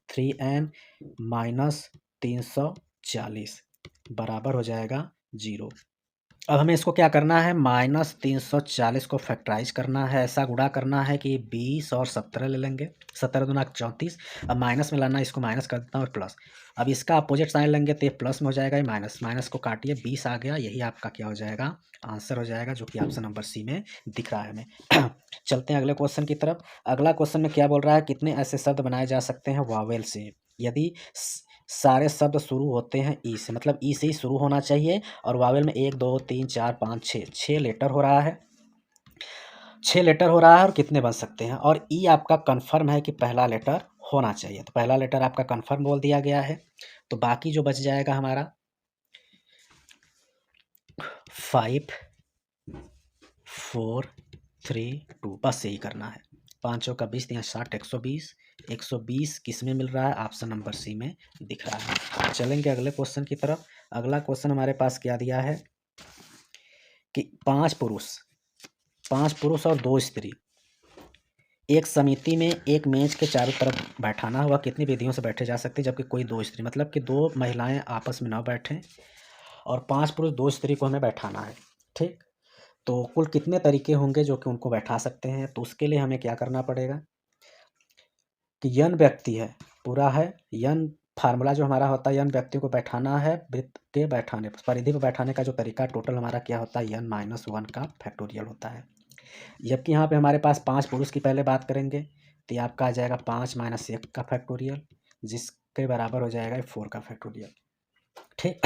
3n minus 340 बराबर हो जाएगा 0। अब हमें इसको क्या करना है, माइनस 340 को फैक्टराइज करना है, ऐसा गुणा करना है कि 20 और 17 ले लेंगे, 17 दूना 34। अब माइनस में लाना, इसको माइनस कर देता हूँ और प्लस। अब इसका अपोजिट साइन लेंगे तो ये प्लस में हो जाएगा, ये माइनस, माइनस को काटिए 20 आ गया, यही आपका क्या हो जाएगा आंसर हो जाएगा, जो कि ऑप्शन नंबर सी में दिख रहा है हमें। चलते हैं अगले क्वेश्चन की तरफ। अगला क्वेश्चन में क्या बोल रहा है, कितने ऐसे शब्द बनाए जा सकते हैं वावेल से, यदि सारे शब्द शुरू होते हैं ई से, मतलब ई से ही शुरू होना चाहिए। और वावेल में 1 2 3 4 5 6 लेटर हो रहा है, 6 लेटर हो रहा है। और कितने बन सकते हैं, और ई आपका कंफर्म है कि पहला लेटर होना चाहिए, तो पहला लेटर आपका कंफर्म बोल दिया गया है। तो बाकी जो बच जाएगा हमारा 5 4 3 2, बस यही करना है। 5 चौका 20, 3 60, 120, 120 किस में मिल रहा है, ऑप्शन नंबर सी में दिख रहा है। चलेंगे अगले क्वेश्चन की तरफ। अगला क्वेश्चन हमारे पास क्या दिया है कि 5 पुरुष और 2 स्त्री एक समिति में एक मेज के चारों तरफ बैठाना हुआ, कितनी विधियों से बैठे जा सकते हैं, जबकि कोई 2 स्त्री, मतलब कि 2 महिलाएं आपस में ना बैठें और 5 पुरुष 2 स्त्री को हमें बैठाना है। ठीक, तो कुल कितने तरीके होंगे जो कि उनको बैठा सकते हैं। तो उसके लिए हमें क्या करना पड़ेगा कि यन व्यक्ति है, पूरा है यन, फार्मूला जो हमारा होता है यन व्यक्ति को बैठाना है वृत्त के बैठाने परिधि पर बैठाने का जो तरीका टोटल हमारा क्या होता है n माइनस 1 का फैक्टोरियल होता है। जबकि यहाँ पे हमारे पास 5 पुरुष की पहले बात करेंगे तो ये आपका आ जाएगा 5 माइनस 1 का फैक्टोरियल, जिसके बराबर हो जाएगा 4 का फैक्टोरियल। ठीक,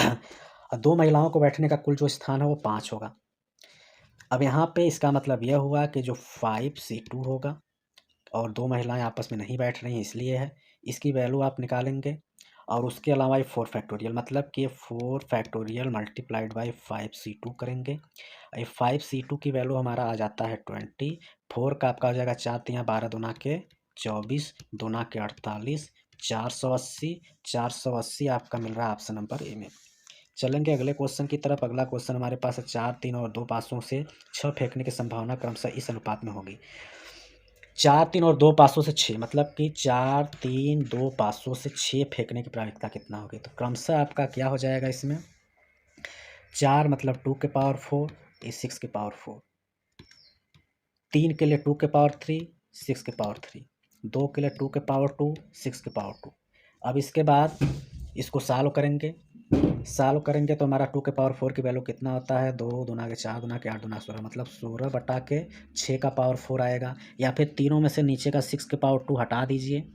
और 2 महिलाओं को बैठने का कुल जो स्थान है वो 5 होगा। अब यहाँ पे इसका मतलब यह हुआ कि जो 5C2 होगा, और 2 महिलाएं आपस में नहीं बैठ रही हैं इसलिए है, इसकी वैल्यू आप निकालेंगे। और उसके अलावा ये 4 फैक्टोरियल, मतलब कि 4 फैक्टोरियल मल्टीप्लाइड बाई 5C2 करेंगे। ये 5C2 की वैल्यू हमारा आ जाता है 20, 4 का आपका हो जाएगा 4 3 12 दूना के 24, दूना के 48, 480 आपका मिल रहा है ऑप्शन नंबर ए में। चलेंगे अगले क्वेश्चन की तरफ। अगला क्वेश्चन हमारे पास है 4, 3 और 2 पासों से 6 फेंकने की संभावना क्रमशः इस अनुपात में होगी। 4, 3 और 2 पासों से 6 मतलब कि 4, 3, 2 पासों से 6 फेंकने की प्रायिकता कितना होगी। तो क्रमशः आपका क्या हो जाएगा इसमें, 4 मतलब 2 के पावर 4, ये 6 के पावर 4, 3 के लिए 2 के पावर 3, 6 के पावर 3, 2 के लिए 2 के पावर 2, 6 के पावर 2। अब इसके बाद इसको सॉल्व करेंगे। सॉल्व करेंगे तो हमारा 2 के पावर 4 की वैल्यू कितना होता है, 2 दूना के 4 दूना के 8 दूना 16 मतलब 16 बटा के 6 का पावर 4 आएगा। या फिर तीनों में से नीचे का 6 के पावर 2 हटा दीजिए,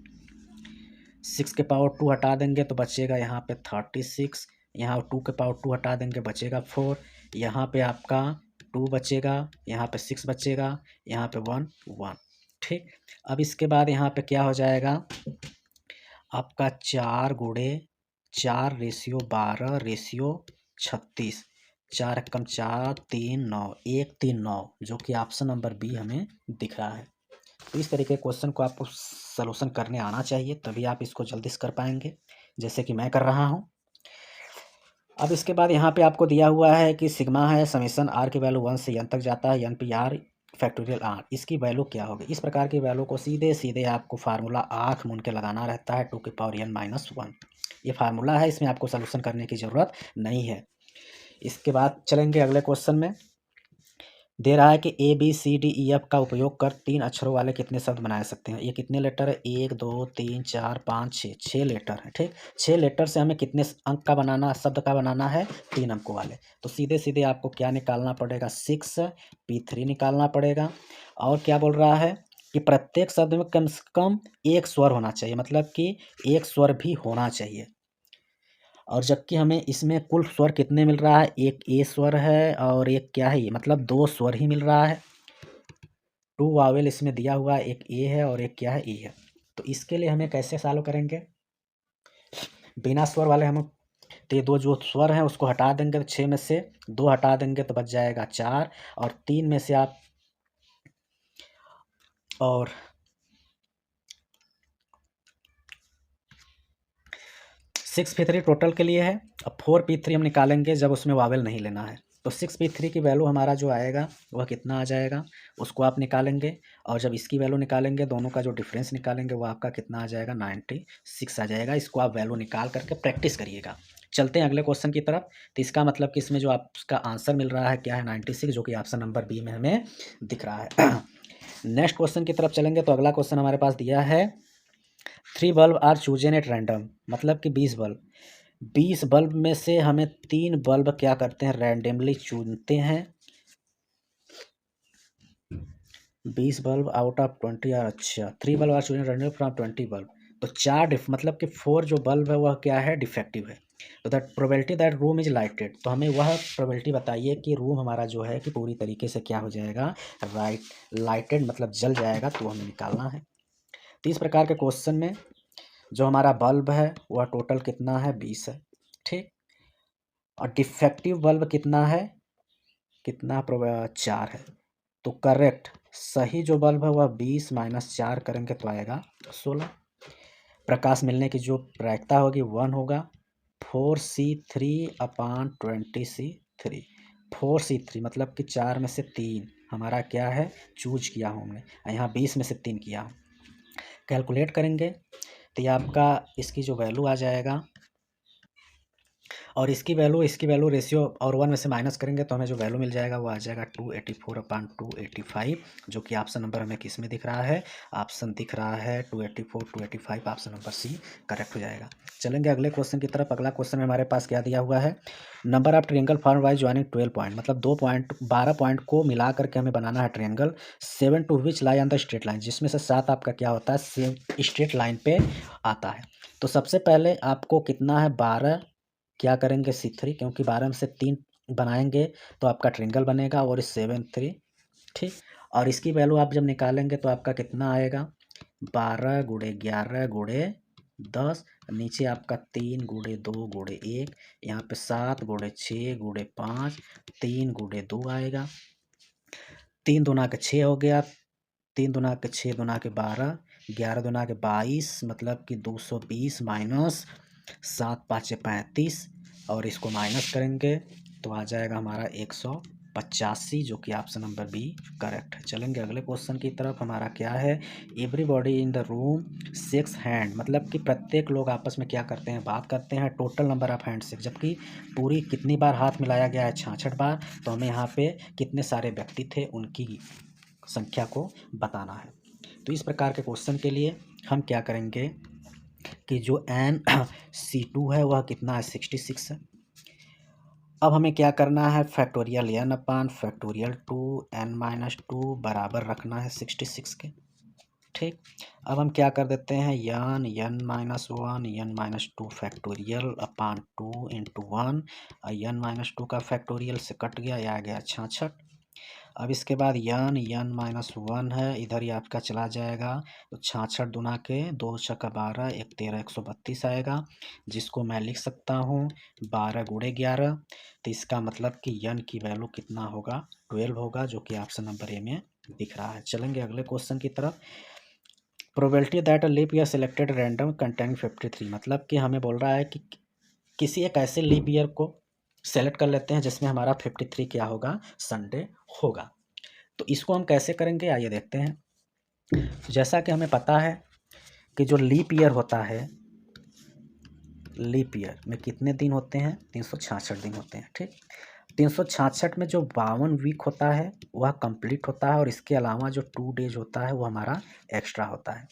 6 के पावर 2 हटा देंगे तो बचेगा यहाँ पे 36, यहाँ 2 के पावर 2 हटा देंगे बचेगा 4, यहाँ पे आपका 2 बचेगा, यहाँ पे 6 बचेगा, यहाँ पे 1 1। ठीक, अब इसके बाद यहाँ पे क्या हो जाएगा आपका 4 गुणे 4 रेशियो 12 रेशियो 36, 4 एकम 4 3 9 1 3 9 जो कि ऑप्शन नंबर बी हमें दिख रहा है। तो इस तरीके के क्वेश्चन को आपको सलूशन करने आना चाहिए, तभी आप इसको जल्दी से कर पाएंगे, जैसे कि मैं कर रहा हूँ। अब इसके बाद यहाँ पे आपको दिया हुआ है कि सिग्मा है, समेशन आर की वैल्यू 1 से n तक जाता है, N P R factorial R, इसकी वैल्यू क्या होगी। इस प्रकार की वैल्यू को सीधे सीधे आपको फार्मूला आँख मूंद के लगाना रहता है, 2 की पावर n-1। ये फार्मूला है, इसमें आपको सलूशन करने की ज़रूरत नहीं है। इसके बाद चलेंगे अगले क्वेश्चन में। दे रहा है कि A B C D E F का उपयोग कर 3 अक्षरों वाले कितने शब्द बना सकते हैं। ये कितने लेटर है, 1 2 3 4 5 6, 6 लेटर है। ठीक, 6 लेटर से हमें कितने अंक का बनाना, शब्द का बनाना है, 3 अंकों वाले। तो सीधे सीधे आपको क्या निकालना पड़ेगा, 6 P3 निकालना पड़ेगा। और क्या बोल रहा है कि प्रत्येक शब्द में कम से कम एक स्वर होना चाहिए, मतलब कि एक स्वर भी होना चाहिए। और जबकि हमें इसमें कुल स्वर कितने मिल रहा है, एक ए स्वर है और एक क्या है, ये मतलब 2 स्वर ही मिल रहा है। 2 वावेल इसमें दिया हुआ है, एक ए है और एक क्या है, ई है। तो इसके लिए हमें कैसे सॉल्व करेंगे, बिना स्वर वाले हम, तो ये 2 जो स्वर हैं उसको हटा देंगे, तो 6 में से 2 हटा देंगे तो बच जाएगा 4, और 3 में से आप और 6P3 टोटल के लिए है। अब 4P3 हम निकालेंगे जब उसमें वावेल नहीं लेना है। तो 6P3 की वैल्यू हमारा जो आएगा वह कितना आ जाएगा, उसको आप निकालेंगे। और जब इसकी वैल्यू निकालेंगे, दोनों का जो डिफरेंस निकालेंगे वो आपका कितना आ जाएगा, 96 आ जाएगा। इसको आप वैल्यू निकाल करके प्रैक्टिस करिएगा। चलते हैं अगले क्वेश्चन की तरफ। तो इसका मतलब कि इसमें जो आपका आंसर मिल रहा है क्या है, 96, जो कि ऑप्शन नंबर बी में हमें दिख रहा है। नेक्स्ट क्वेश्चन की तरफ चलेंगे। तो अगला क्वेश्चन हमारे पास दिया है 3 bulb are chosen at random, मतलब कि 20 बल्ब में से हमें 3 बल्ब क्या करते हैं, रैंडमली चुनते हैं। 20 बल्ब आउट ऑफ 20 आर, अच्छा 3 bulb are chosen randomly from 20 bulb. तो 4 मतलब कि 4 जो बल्ब है वह क्या है, डिफेक्टिव है। तो that probability that room is lighted, तो हमें वह प्रोबेबिलिटी बताइए कि रूम हमारा जो है कि पूरी तरीके से क्या हो जाएगा, लाइटेड मतलब जल जाएगा, तो हमें निकालना है। तो इस प्रकार के क्वेश्चन में जो हमारा बल्ब है वह टोटल कितना है, 20 है। ठीक, और डिफेक्टिव बल्ब कितना है, कितना 4 है। तो करेक्ट सही जो बल्ब है वह 20 माइनस 4 करेंगे तो आएगा 16। प्रकाश मिलने की जो प्रायिकता होगी 1 होगा, 4C3/20C3। 4C3 मतलब कि 4 में से 3 हमारा क्या है, चूज किया हूँ हमने, यहाँ 20 में से 3 किया हूँ। कैलकुलेट करेंगे तो ये आपका इसकी जो वैल्यू आ जाएगा, और इसकी वैल्यू रेशियो और 1 में से माइनस करेंगे तो हमें जो वैल्यू मिल जाएगा वो आ जाएगा 284/285, जो कि ऑप्शन नंबर हमें किस में दिख रहा है, ऑप्शन दिख रहा है 284 285, ऑप्शन नंबर सी करेक्ट हो जाएगा। चलेंगे अगले क्वेश्चन की तरफ। अगला क्वेश्चन में हमारे पास क्या दिया हुआ है, number of triangle form by joining 12 point, मतलब 12 पॉइंट को मिला करके हमें बनाना है triangle. 7 to which lie on the straight line, जिसमें से 7 आपका क्या होता है, सेम स्ट्रेट लाइन पे आता है। तो सबसे पहले आपको कितना है, 12 क्या करेंगे, C3, क्योंकि 12 में से 3 बनाएंगे तो आपका ट्रिंगल बनेगा, और इस 7 3। ठीक, और इसकी वैल्यू आप जब निकालेंगे तो आपका कितना आएगा, 12 गुणे 11 गुणे 10, नीचे आपका 3 गुणे 2 गुणे 1, यहाँ पे 7 गुणे 6 गुणे 5, 3 गुणे 2 आएगा, 3 दूना के 6 हो गया, 3 दूना के 6 दूना के 12, 11 दूना के 22, मतलब कि 220 माइनस 7 5 35, और इसको माइनस करेंगे तो आ जाएगा हमारा 185, जो कि ऑप्शन नंबर बी करेक्ट है। चलेंगे अगले क्वेश्चन की तरफ। हमारा क्या है, everybody in the room shakes hand, मतलब कि प्रत्येक लोग आपस में क्या करते हैं, बात करते हैं। Total number of hand shake, जबकि पूरी कितनी बार हाथ मिलाया गया है, 66 बार। तो हमें यहाँ पे कितने सारे व्यक्ति थे उनकी संख्या को बताना है। तो इस प्रकार के क्वेश्चन के लिए हम क्या करेंगे कि जो NC2 है वह कितना है, 66 है। अब हमें क्या करना है, फैक्टोरियल n अपान फैक्टोरियल 2n-2 बराबर रखना है 66 के। ठीक, अब हम क्या कर देते हैं, n-1 n-2 फैक्टोरियल अपान 2 इंटू 1, n-2 का फैक्टोरियल से कट गया, यह आ गया 66। अब इसके बाद n-1 है, इधर ही आपका चला जाएगा, तो 66 दुना के 2 छक्का 12, 1 13 132 आएगा, जिसको मैं लिख सकता हूँ 12 गुणे 11। तो इसका मतलब कि n की वैल्यू कितना होगा, 12 होगा, जो कि ऑप्शन नंबर ए में दिख रहा है। चलेंगे अगले क्वेश्चन की तरफ। Probability that a leap year selected random containing 53, मतलब कि हमें बोल रहा है कि किसी एक ऐसे लीप ईयर को सेलेक्ट कर लेते हैं जिसमें हमारा 53 क्या होगा, संडे होगा। तो इसको हम कैसे करेंगे, आइए देखते हैं। जैसा कि हमें पता है कि जो लीप ईयर होता है, लीप ईयर में कितने दिन होते हैं, 366 दिन होते हैं। ठीक, 366 में जो 52 वीक होता है वह कंप्लीट होता है, और इसके अलावा जो 2 डेज होता है वो हमारा एक्स्ट्रा होता है।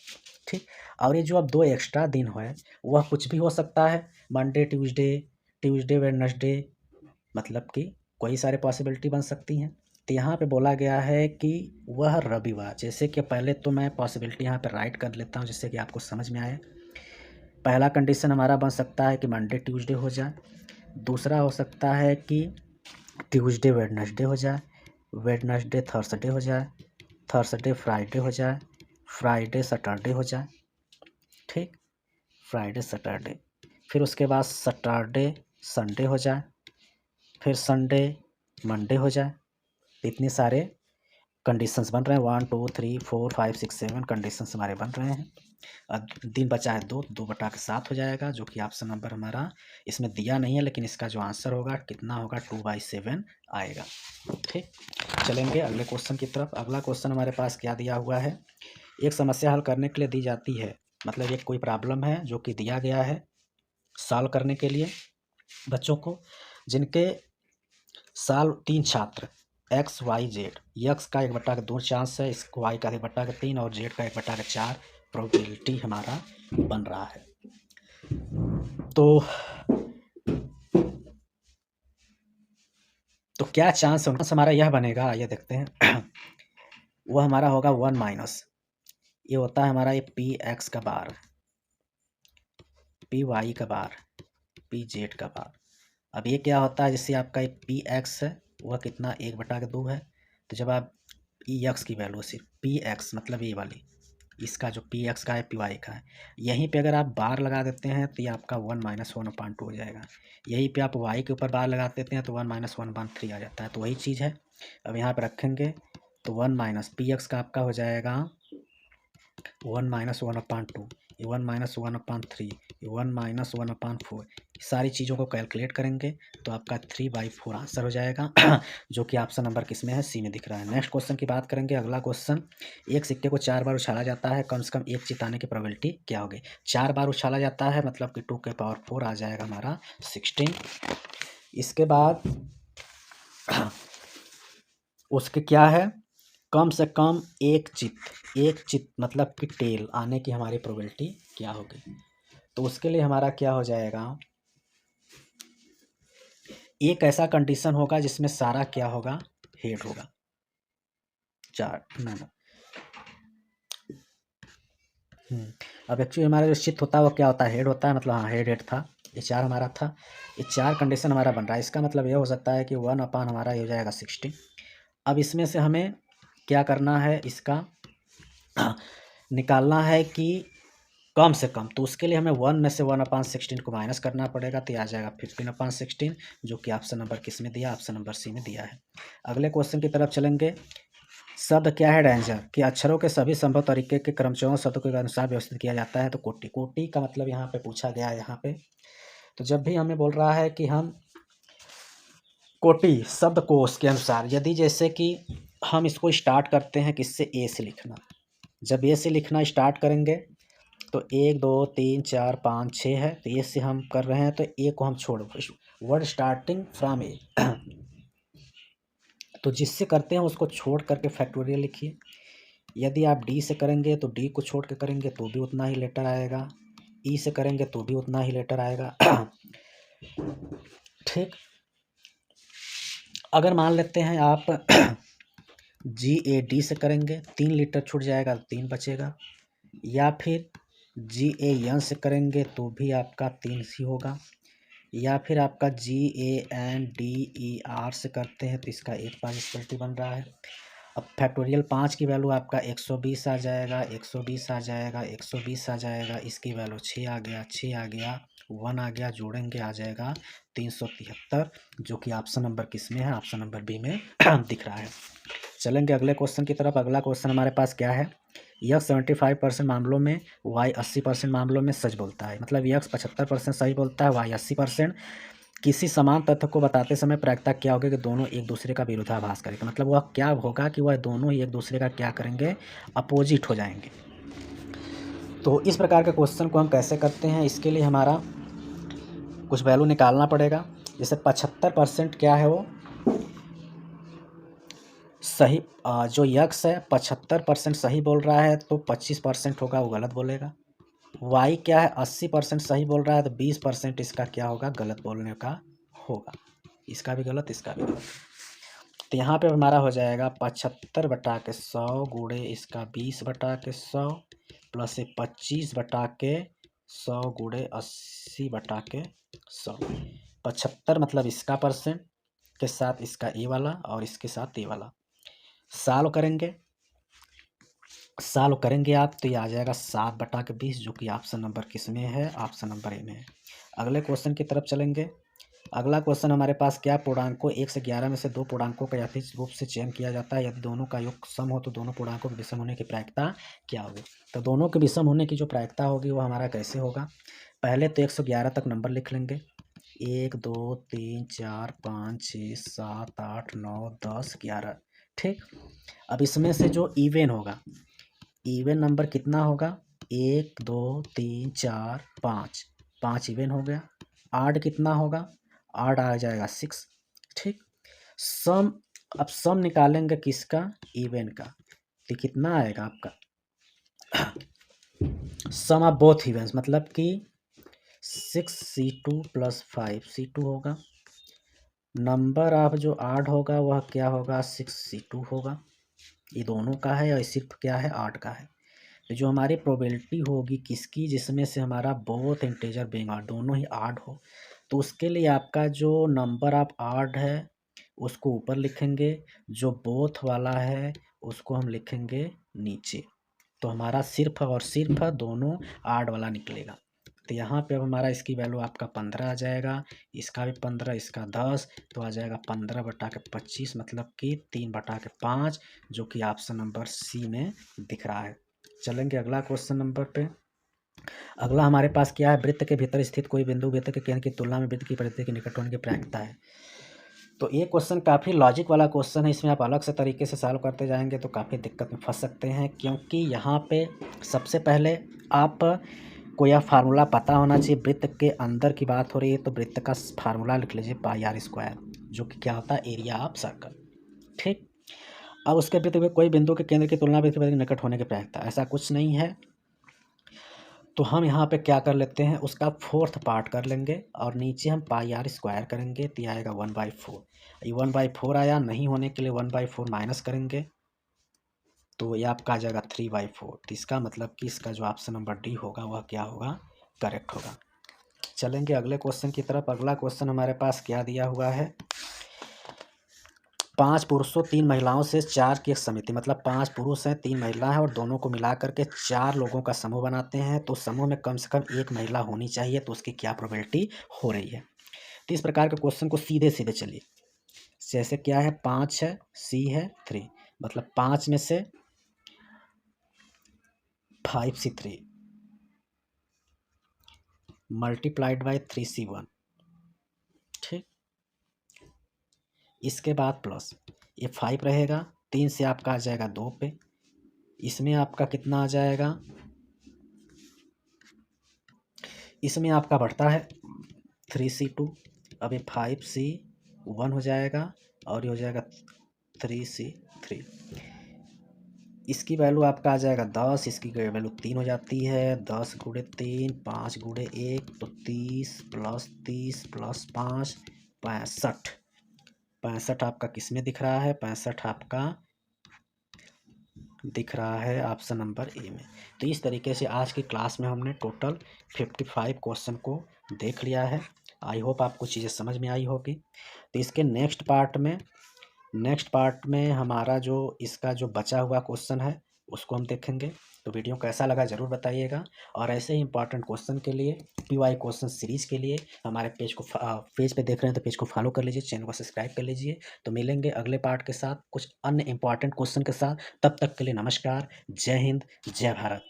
ठीक, और ये जो अब 2 एक्स्ट्रा दिन है वह कुछ भी हो सकता है, मंडे ट्यूसडे वेडनेसडे, मतलब कि कोई सारे पॉसिबिलिटी बन सकती हैं। तो यहाँ पे बोला गया है कि वह रविवार, जैसे कि पहले तो मैं पॉसिबिलिटी यहाँ पे राइट कर लेता हूँ जिससे कि आपको समझ में आए। पहला कंडीशन हमारा बन सकता है कि मंडे ट्यूसडे हो जाए, दूसरा हो सकता है कि ट्यूसडे वेडनेसडे हो जाए, वेडनेसडे थर्सडे हो जाए, थर्सडे फ्राइडे हो जाए, फ्राइडे सैटरडे हो जाए। ठीक, फ्राइडे सैटरडे, फिर उसके बाद सैटरडे संडे हो जाए, फिर संडे मंडे हो जाए। इतने सारे कंडीशंस बन रहे हैं, 1 2 3 4 5 6 7 कंडीशंस हमारे बन रहे हैं। अब दिन बचा है 2/7 हो जाएगा, जो कि ऑप्शन नंबर हमारा इसमें दिया नहीं है, लेकिन इसका जो आंसर होगा कितना होगा, 2/7 आएगा। ठीक, चलेंगे अगले क्वेश्चन की तरफ। अगला क्वेश्चन हमारे पास क्या दिया हुआ है, एक समस्या हल करने के लिए दी जाती है, मतलब एक कोई प्रॉब्लम है जो कि दिया गया है सॉल्व करने के लिए बच्चों को, जिनके साल 3 छात्र एक्स वाई जेड, यक्स का 1/2 चांस है, इस वाई का 1/3 और जेड का 1/4 प्रोबेबिलिटी हमारा बन रहा है। तो क्या चांस हमारा यह बनेगा, ये देखते हैं। वो हमारा होगा 1 माइनस, ये होता है हमारा ये पी एक्स का बार, पी वाई का बार, पी जेड का बार। अब ये क्या होता है, जैसे आपका ये पी एक्स है वह कितना 1/2 है, तो जब आप ई एक्स की वैल्यू सिर्फ पी एक्स मतलब ये वाली, इसका जो पी एक्स का है पी वाई का है, यहीं पे अगर आप बार लगा देते हैं तो ये आपका 1 - 1/2 हो जाएगा। यहीं पे आप वाई के ऊपर बार लगा देते हैं तो 1 - 1/3 आ जाता है। तो वही चीज़ है, अब यहाँ पे रखेंगे तो 1 माइनस पी एक्स का आपका हो जाएगा 1 - 1/2, 1 - 1/3, 1 - 1/4, सारी चीज़ों को कैलकुलेट करेंगे तो आपका 3/4 आंसर हो जाएगा, जो कि ऑप्शन नंबर किस में है, सी में दिख रहा है। नेक्स्ट क्वेश्चन की बात करेंगे। अगला क्वेश्चन, एक सिक्के को 4 बार उछाला जाता है, कम से कम एक जीताने की प्रोबेबिलिटी क्या होगी। 4 बार उछाला जाता है मतलब कि 2 के पावर 4 आ जाएगा हमारा 16। इसके बाद उसके क्या है, कम से कम एक चित मतलब कि टेल आने की हमारी प्रोबेबिलिटी क्या होगी। तो उसके लिए हमारा क्या हो जाएगा, एक ऐसा कंडीशन होगा जिसमें सारा क्या होगा, हेड होगा। 4 ना अब एक्चुअली हमारा जो चित होता है वो क्या होता है, हेड होता है, मतलब हाँ हेड था। ये 4 हमारा था, ये 4 कंडीशन हमारा बन रहा है। इसका मतलब ये हो सकता है कि 1 अपान हमारा ये हो जाएगा 16। अब इसमें से हमें क्या करना है, इसका निकालना है कि कम से कम, तो उसके लिए हमें 1 में से 1/16 को माइनस करना पड़ेगा, तो आ जाएगा 15/16, जो कि ऑप्शन नंबर किस में दिया, ऑप्शन नंबर सी में दिया है। अगले क्वेश्चन की तरफ चलेंगे। शब्द क्या है, डेंजर, कि अक्षरों के सभी संभव तरीके के क्रमचयों शब्द के अनुसार व्यवस्थित किया जाता है। तो कोटि का मतलब यहाँ पे पूछा गया है, यहाँ पे तो जब भी हमें बोल रहा है कि हम कोटि शब्दकोश के अनुसार, यदि जैसे कि हम इसको स्टार्ट करते हैं किससे, ए से लिखना। जब ए से लिखना स्टार्ट करेंगे तो 1 2 3 4 5 6 है, तो ए से हम कर रहे हैं तो ए को हम छोड़, वर्ड स्टार्टिंग फ्रॉम ए तो जिससे करते हैं उसको छोड़ करके फैक्टोरियल लिखिए। यदि आप डी से करेंगे तो डी को छोड़ के करेंगे तो भी उतना ही लेटर आएगा, ई से करेंगे तो भी उतना ही लेटर आएगा। ठीक, अगर मान लेते हैं आप GAD से करेंगे 3 लीटर छूट जाएगा, 3 बचेगा। या फिर GAN से करेंगे तो भी आपका 3 ही होगा। या फिर आपका GANDER से करते हैं तो इसका 1 पॉसिबिलिटी बन रहा है। अब फैक्टोरियल 5 की वैल्यू आपका 120 आ जाएगा, 120 आ जाएगा, 120 आ जाएगा। इसकी वैल्यू 6 आ गया, 6 आ गया, 1 आ गया, जोड़ेंगे आ जाएगा 373, जो कि ऑप्शन नंबर किस में है, ऑप्शन नंबर बी में दिख रहा है। चलेंगे अगले क्वेश्चन की तरफ। अगला क्वेश्चन हमारे पास क्या है, यक्स 75% मामलों में, वाई 80% मामलों में सच बोलता है। मतलब यक्स 75% सही बोलता है, वाई 80%। किसी समान तथ्य को बताते समय प्रायिकता क्या होगी कि दोनों एक दूसरे का विरोधाभास करेंगे। मतलब वह क्या होगा कि वह दोनों ही एक दूसरे का क्या करेंगे, अपोजिट हो जाएंगे। तो इस प्रकार के क्वेश्चन को हम कैसे करते हैं, इसके लिए हमारा कुछ वैल्यू निकालना पड़ेगा। जैसे 75% क्या है, वो सही, जो यक्स है 75% सही बोल रहा है तो 25% होगा वो गलत बोलेगा। वाई क्या है, 80% सही बोल रहा है तो 20% इसका क्या होगा, गलत बोलने का होगा। इसका भी गलत, इसका भी गलत। तो यहाँ पे हमारा हो जाएगा 75/100 गुणे इसका 20/100 प्लस 25/100 गुणे 80/100। 75 मतलब इसका परसेंट के साथ इसका ए वाला और इसके साथ ए वाला। सॉल्व करेंगे आप तो ये आ जाएगा 7/20, जो कि ऑप्शन नंबर किस में है, ऑप्शन नंबर ए में है। अगले क्वेश्चन की तरफ चलेंगे। अगला क्वेश्चन हमारे पास क्या, पूर्णांकों 1 से 11 में से 2 पूर्णांकों का यथार्थ रूप से चयन किया जाता है। यदि दोनों का योग सम हो तो दोनों पूर्णांकों के विषम होने की प्रायिकता क्या होगी। तो दोनों के विषम होने की जो प्रायिकता होगी वो हमारा कैसे होगा, पहले तो 111 तक नंबर लिख लेंगे, 1 2 3 4 5 6 7 8 9 10 11। ठीक, अब इसमें से जो इवन होगा, इवन नंबर कितना होगा, 1 2 3 4 5, 5 इवन हो गया। आड कितना होगा, आड आ जाएगा 6। ठीक, सम, अब सम निकालेंगे किसका, इवन का, तो कितना आएगा आपका, सम ऑफ बोथ इवेंट्स, मतलब कि 6C2 + 5C2 होगा। नंबर ऑफ जो आड होगा वह क्या होगा, 6C2 होगा। ये दोनों का है और सिर्फ क्या है, 8 का है। तो जो हमारी प्रोबेबिलिटी होगी किसकी, जिसमें से हमारा बोथ इंटीजर बीइंग ऑड, दोनों ही आड हो, तो उसके लिए आपका जो नंबर ऑफ आड है उसको ऊपर लिखेंगे, जो बोथ वाला है उसको हम लिखेंगे नीचे। तो हमारा सिर्फ और सिर्फ दोनों आड वाला निकलेगा। तो यहाँ पे अब हमारा इसकी वैल्यू आपका 15 आ जाएगा, इसका भी 15, इसका 10, तो आ जाएगा 15/25, मतलब कि 3/5, जो कि ऑप्शन नंबर सी में दिख रहा है। चलेंगे अगला क्वेश्चन नंबर पे। अगला हमारे पास क्या है, वृत्त के भीतर स्थित कोई बिंदु वृत्त के केंद्र की तुलना में वृत्त की परिधि के निकट होने की प्रायिकता है। तो ये क्वेश्चन काफ़ी लॉजिक वाला क्वेश्चन है, इसमें आप अलग से तरीके से सॉल्व करते जाएंगे तो काफ़ी दिक्कत में फंस सकते हैं, क्योंकि यहाँ पे सबसे पहले आप को यह फार्मूला पता होना चाहिए। वृत्त के अंदर की बात हो रही है तो वृत्त का फार्मूला लिख लीजिए πr², जो कि क्या होता है, एरिया ऑफ सर्कल। ठीक, अब उसके वृत्त में कोई बिंदु के केंद्र की तुलना में इसके निकट होने की प्रायिकता, ऐसा कुछ नहीं है। तो हम यहाँ पे क्या कर लेते हैं, उसका 4th पार्ट कर लेंगे और नीचे हम πr² करेंगे तो आएगा 1/4। ये 1/4 आया, नहीं होने के लिए 1/4 माइनस करेंगे तो ये आपका आ जाएगा 3/4। तो इसका मतलब कि इसका जो ऑप्शन नंबर डी होगा वह क्या होगा, करेक्ट होगा। चलेंगे अगले क्वेश्चन की तरफ। अगला क्वेश्चन हमारे पास क्या दिया हुआ है, 5 पुरुषों 3 महिलाओं से 4 की एक समिति, मतलब 5 पुरुष हैं 3 महिला हैं और दोनों को मिला करके 4 लोगों का समूह बनाते हैं। तो समूह में कम से कम 1 महिला होनी चाहिए, तो उसकी क्या प्रोबेबिलिटी हो रही है। तो इस प्रकार के क्वेश्चन को सीधे सीधे चलिए, जैसे क्या है, 5 है, C है 3, मतलब 5 में से 5C3 × 3C1 इसके बाद प्लस ये 5 रहेगा, 3 से आपका आ जाएगा 2 पे, इसमें आपका कितना आ जाएगा, इसमें आपका बढ़ता है 3C2, अब ये 5C1 हो जाएगा और ये हो जाएगा 3C3। इसकी वैल्यू आपका आ जाएगा 10, इसकी वैल्यू 3 हो जाती है, 10 गुणे 3 5 गुणे 1 तो 30 प्लस 5 65। 65 आपका किस में दिख रहा है, 65 आपका दिख रहा है ऑप्शन नंबर ए में। तो इस तरीके से आज की क्लास में हमने टोटल 55 क्वेश्चन को देख लिया है। आई होप आपको चीज़ें समझ में आई होगी। तो इसके नेक्स्ट पार्ट में हमारा जो इसका जो बचा हुआ क्वेश्चन है उसको हम देखेंगे। तो वीडियो कैसा लगा ज़रूर बताइएगा, और ऐसे ही इंपॉर्टेंट क्वेश्चन के लिए PY क्वेश्चन सीरीज़ के लिए हमारे पेज पे देख रहे हैं तो पेज को फॉलो कर लीजिए, चैनल को सब्सक्राइब कर लीजिए। तो मिलेंगे अगले पार्ट के साथ कुछ अन्य इंपॉर्टेंट क्वेश्चन के साथ। तब तक के लिए नमस्कार, जय हिंद, जय भारत।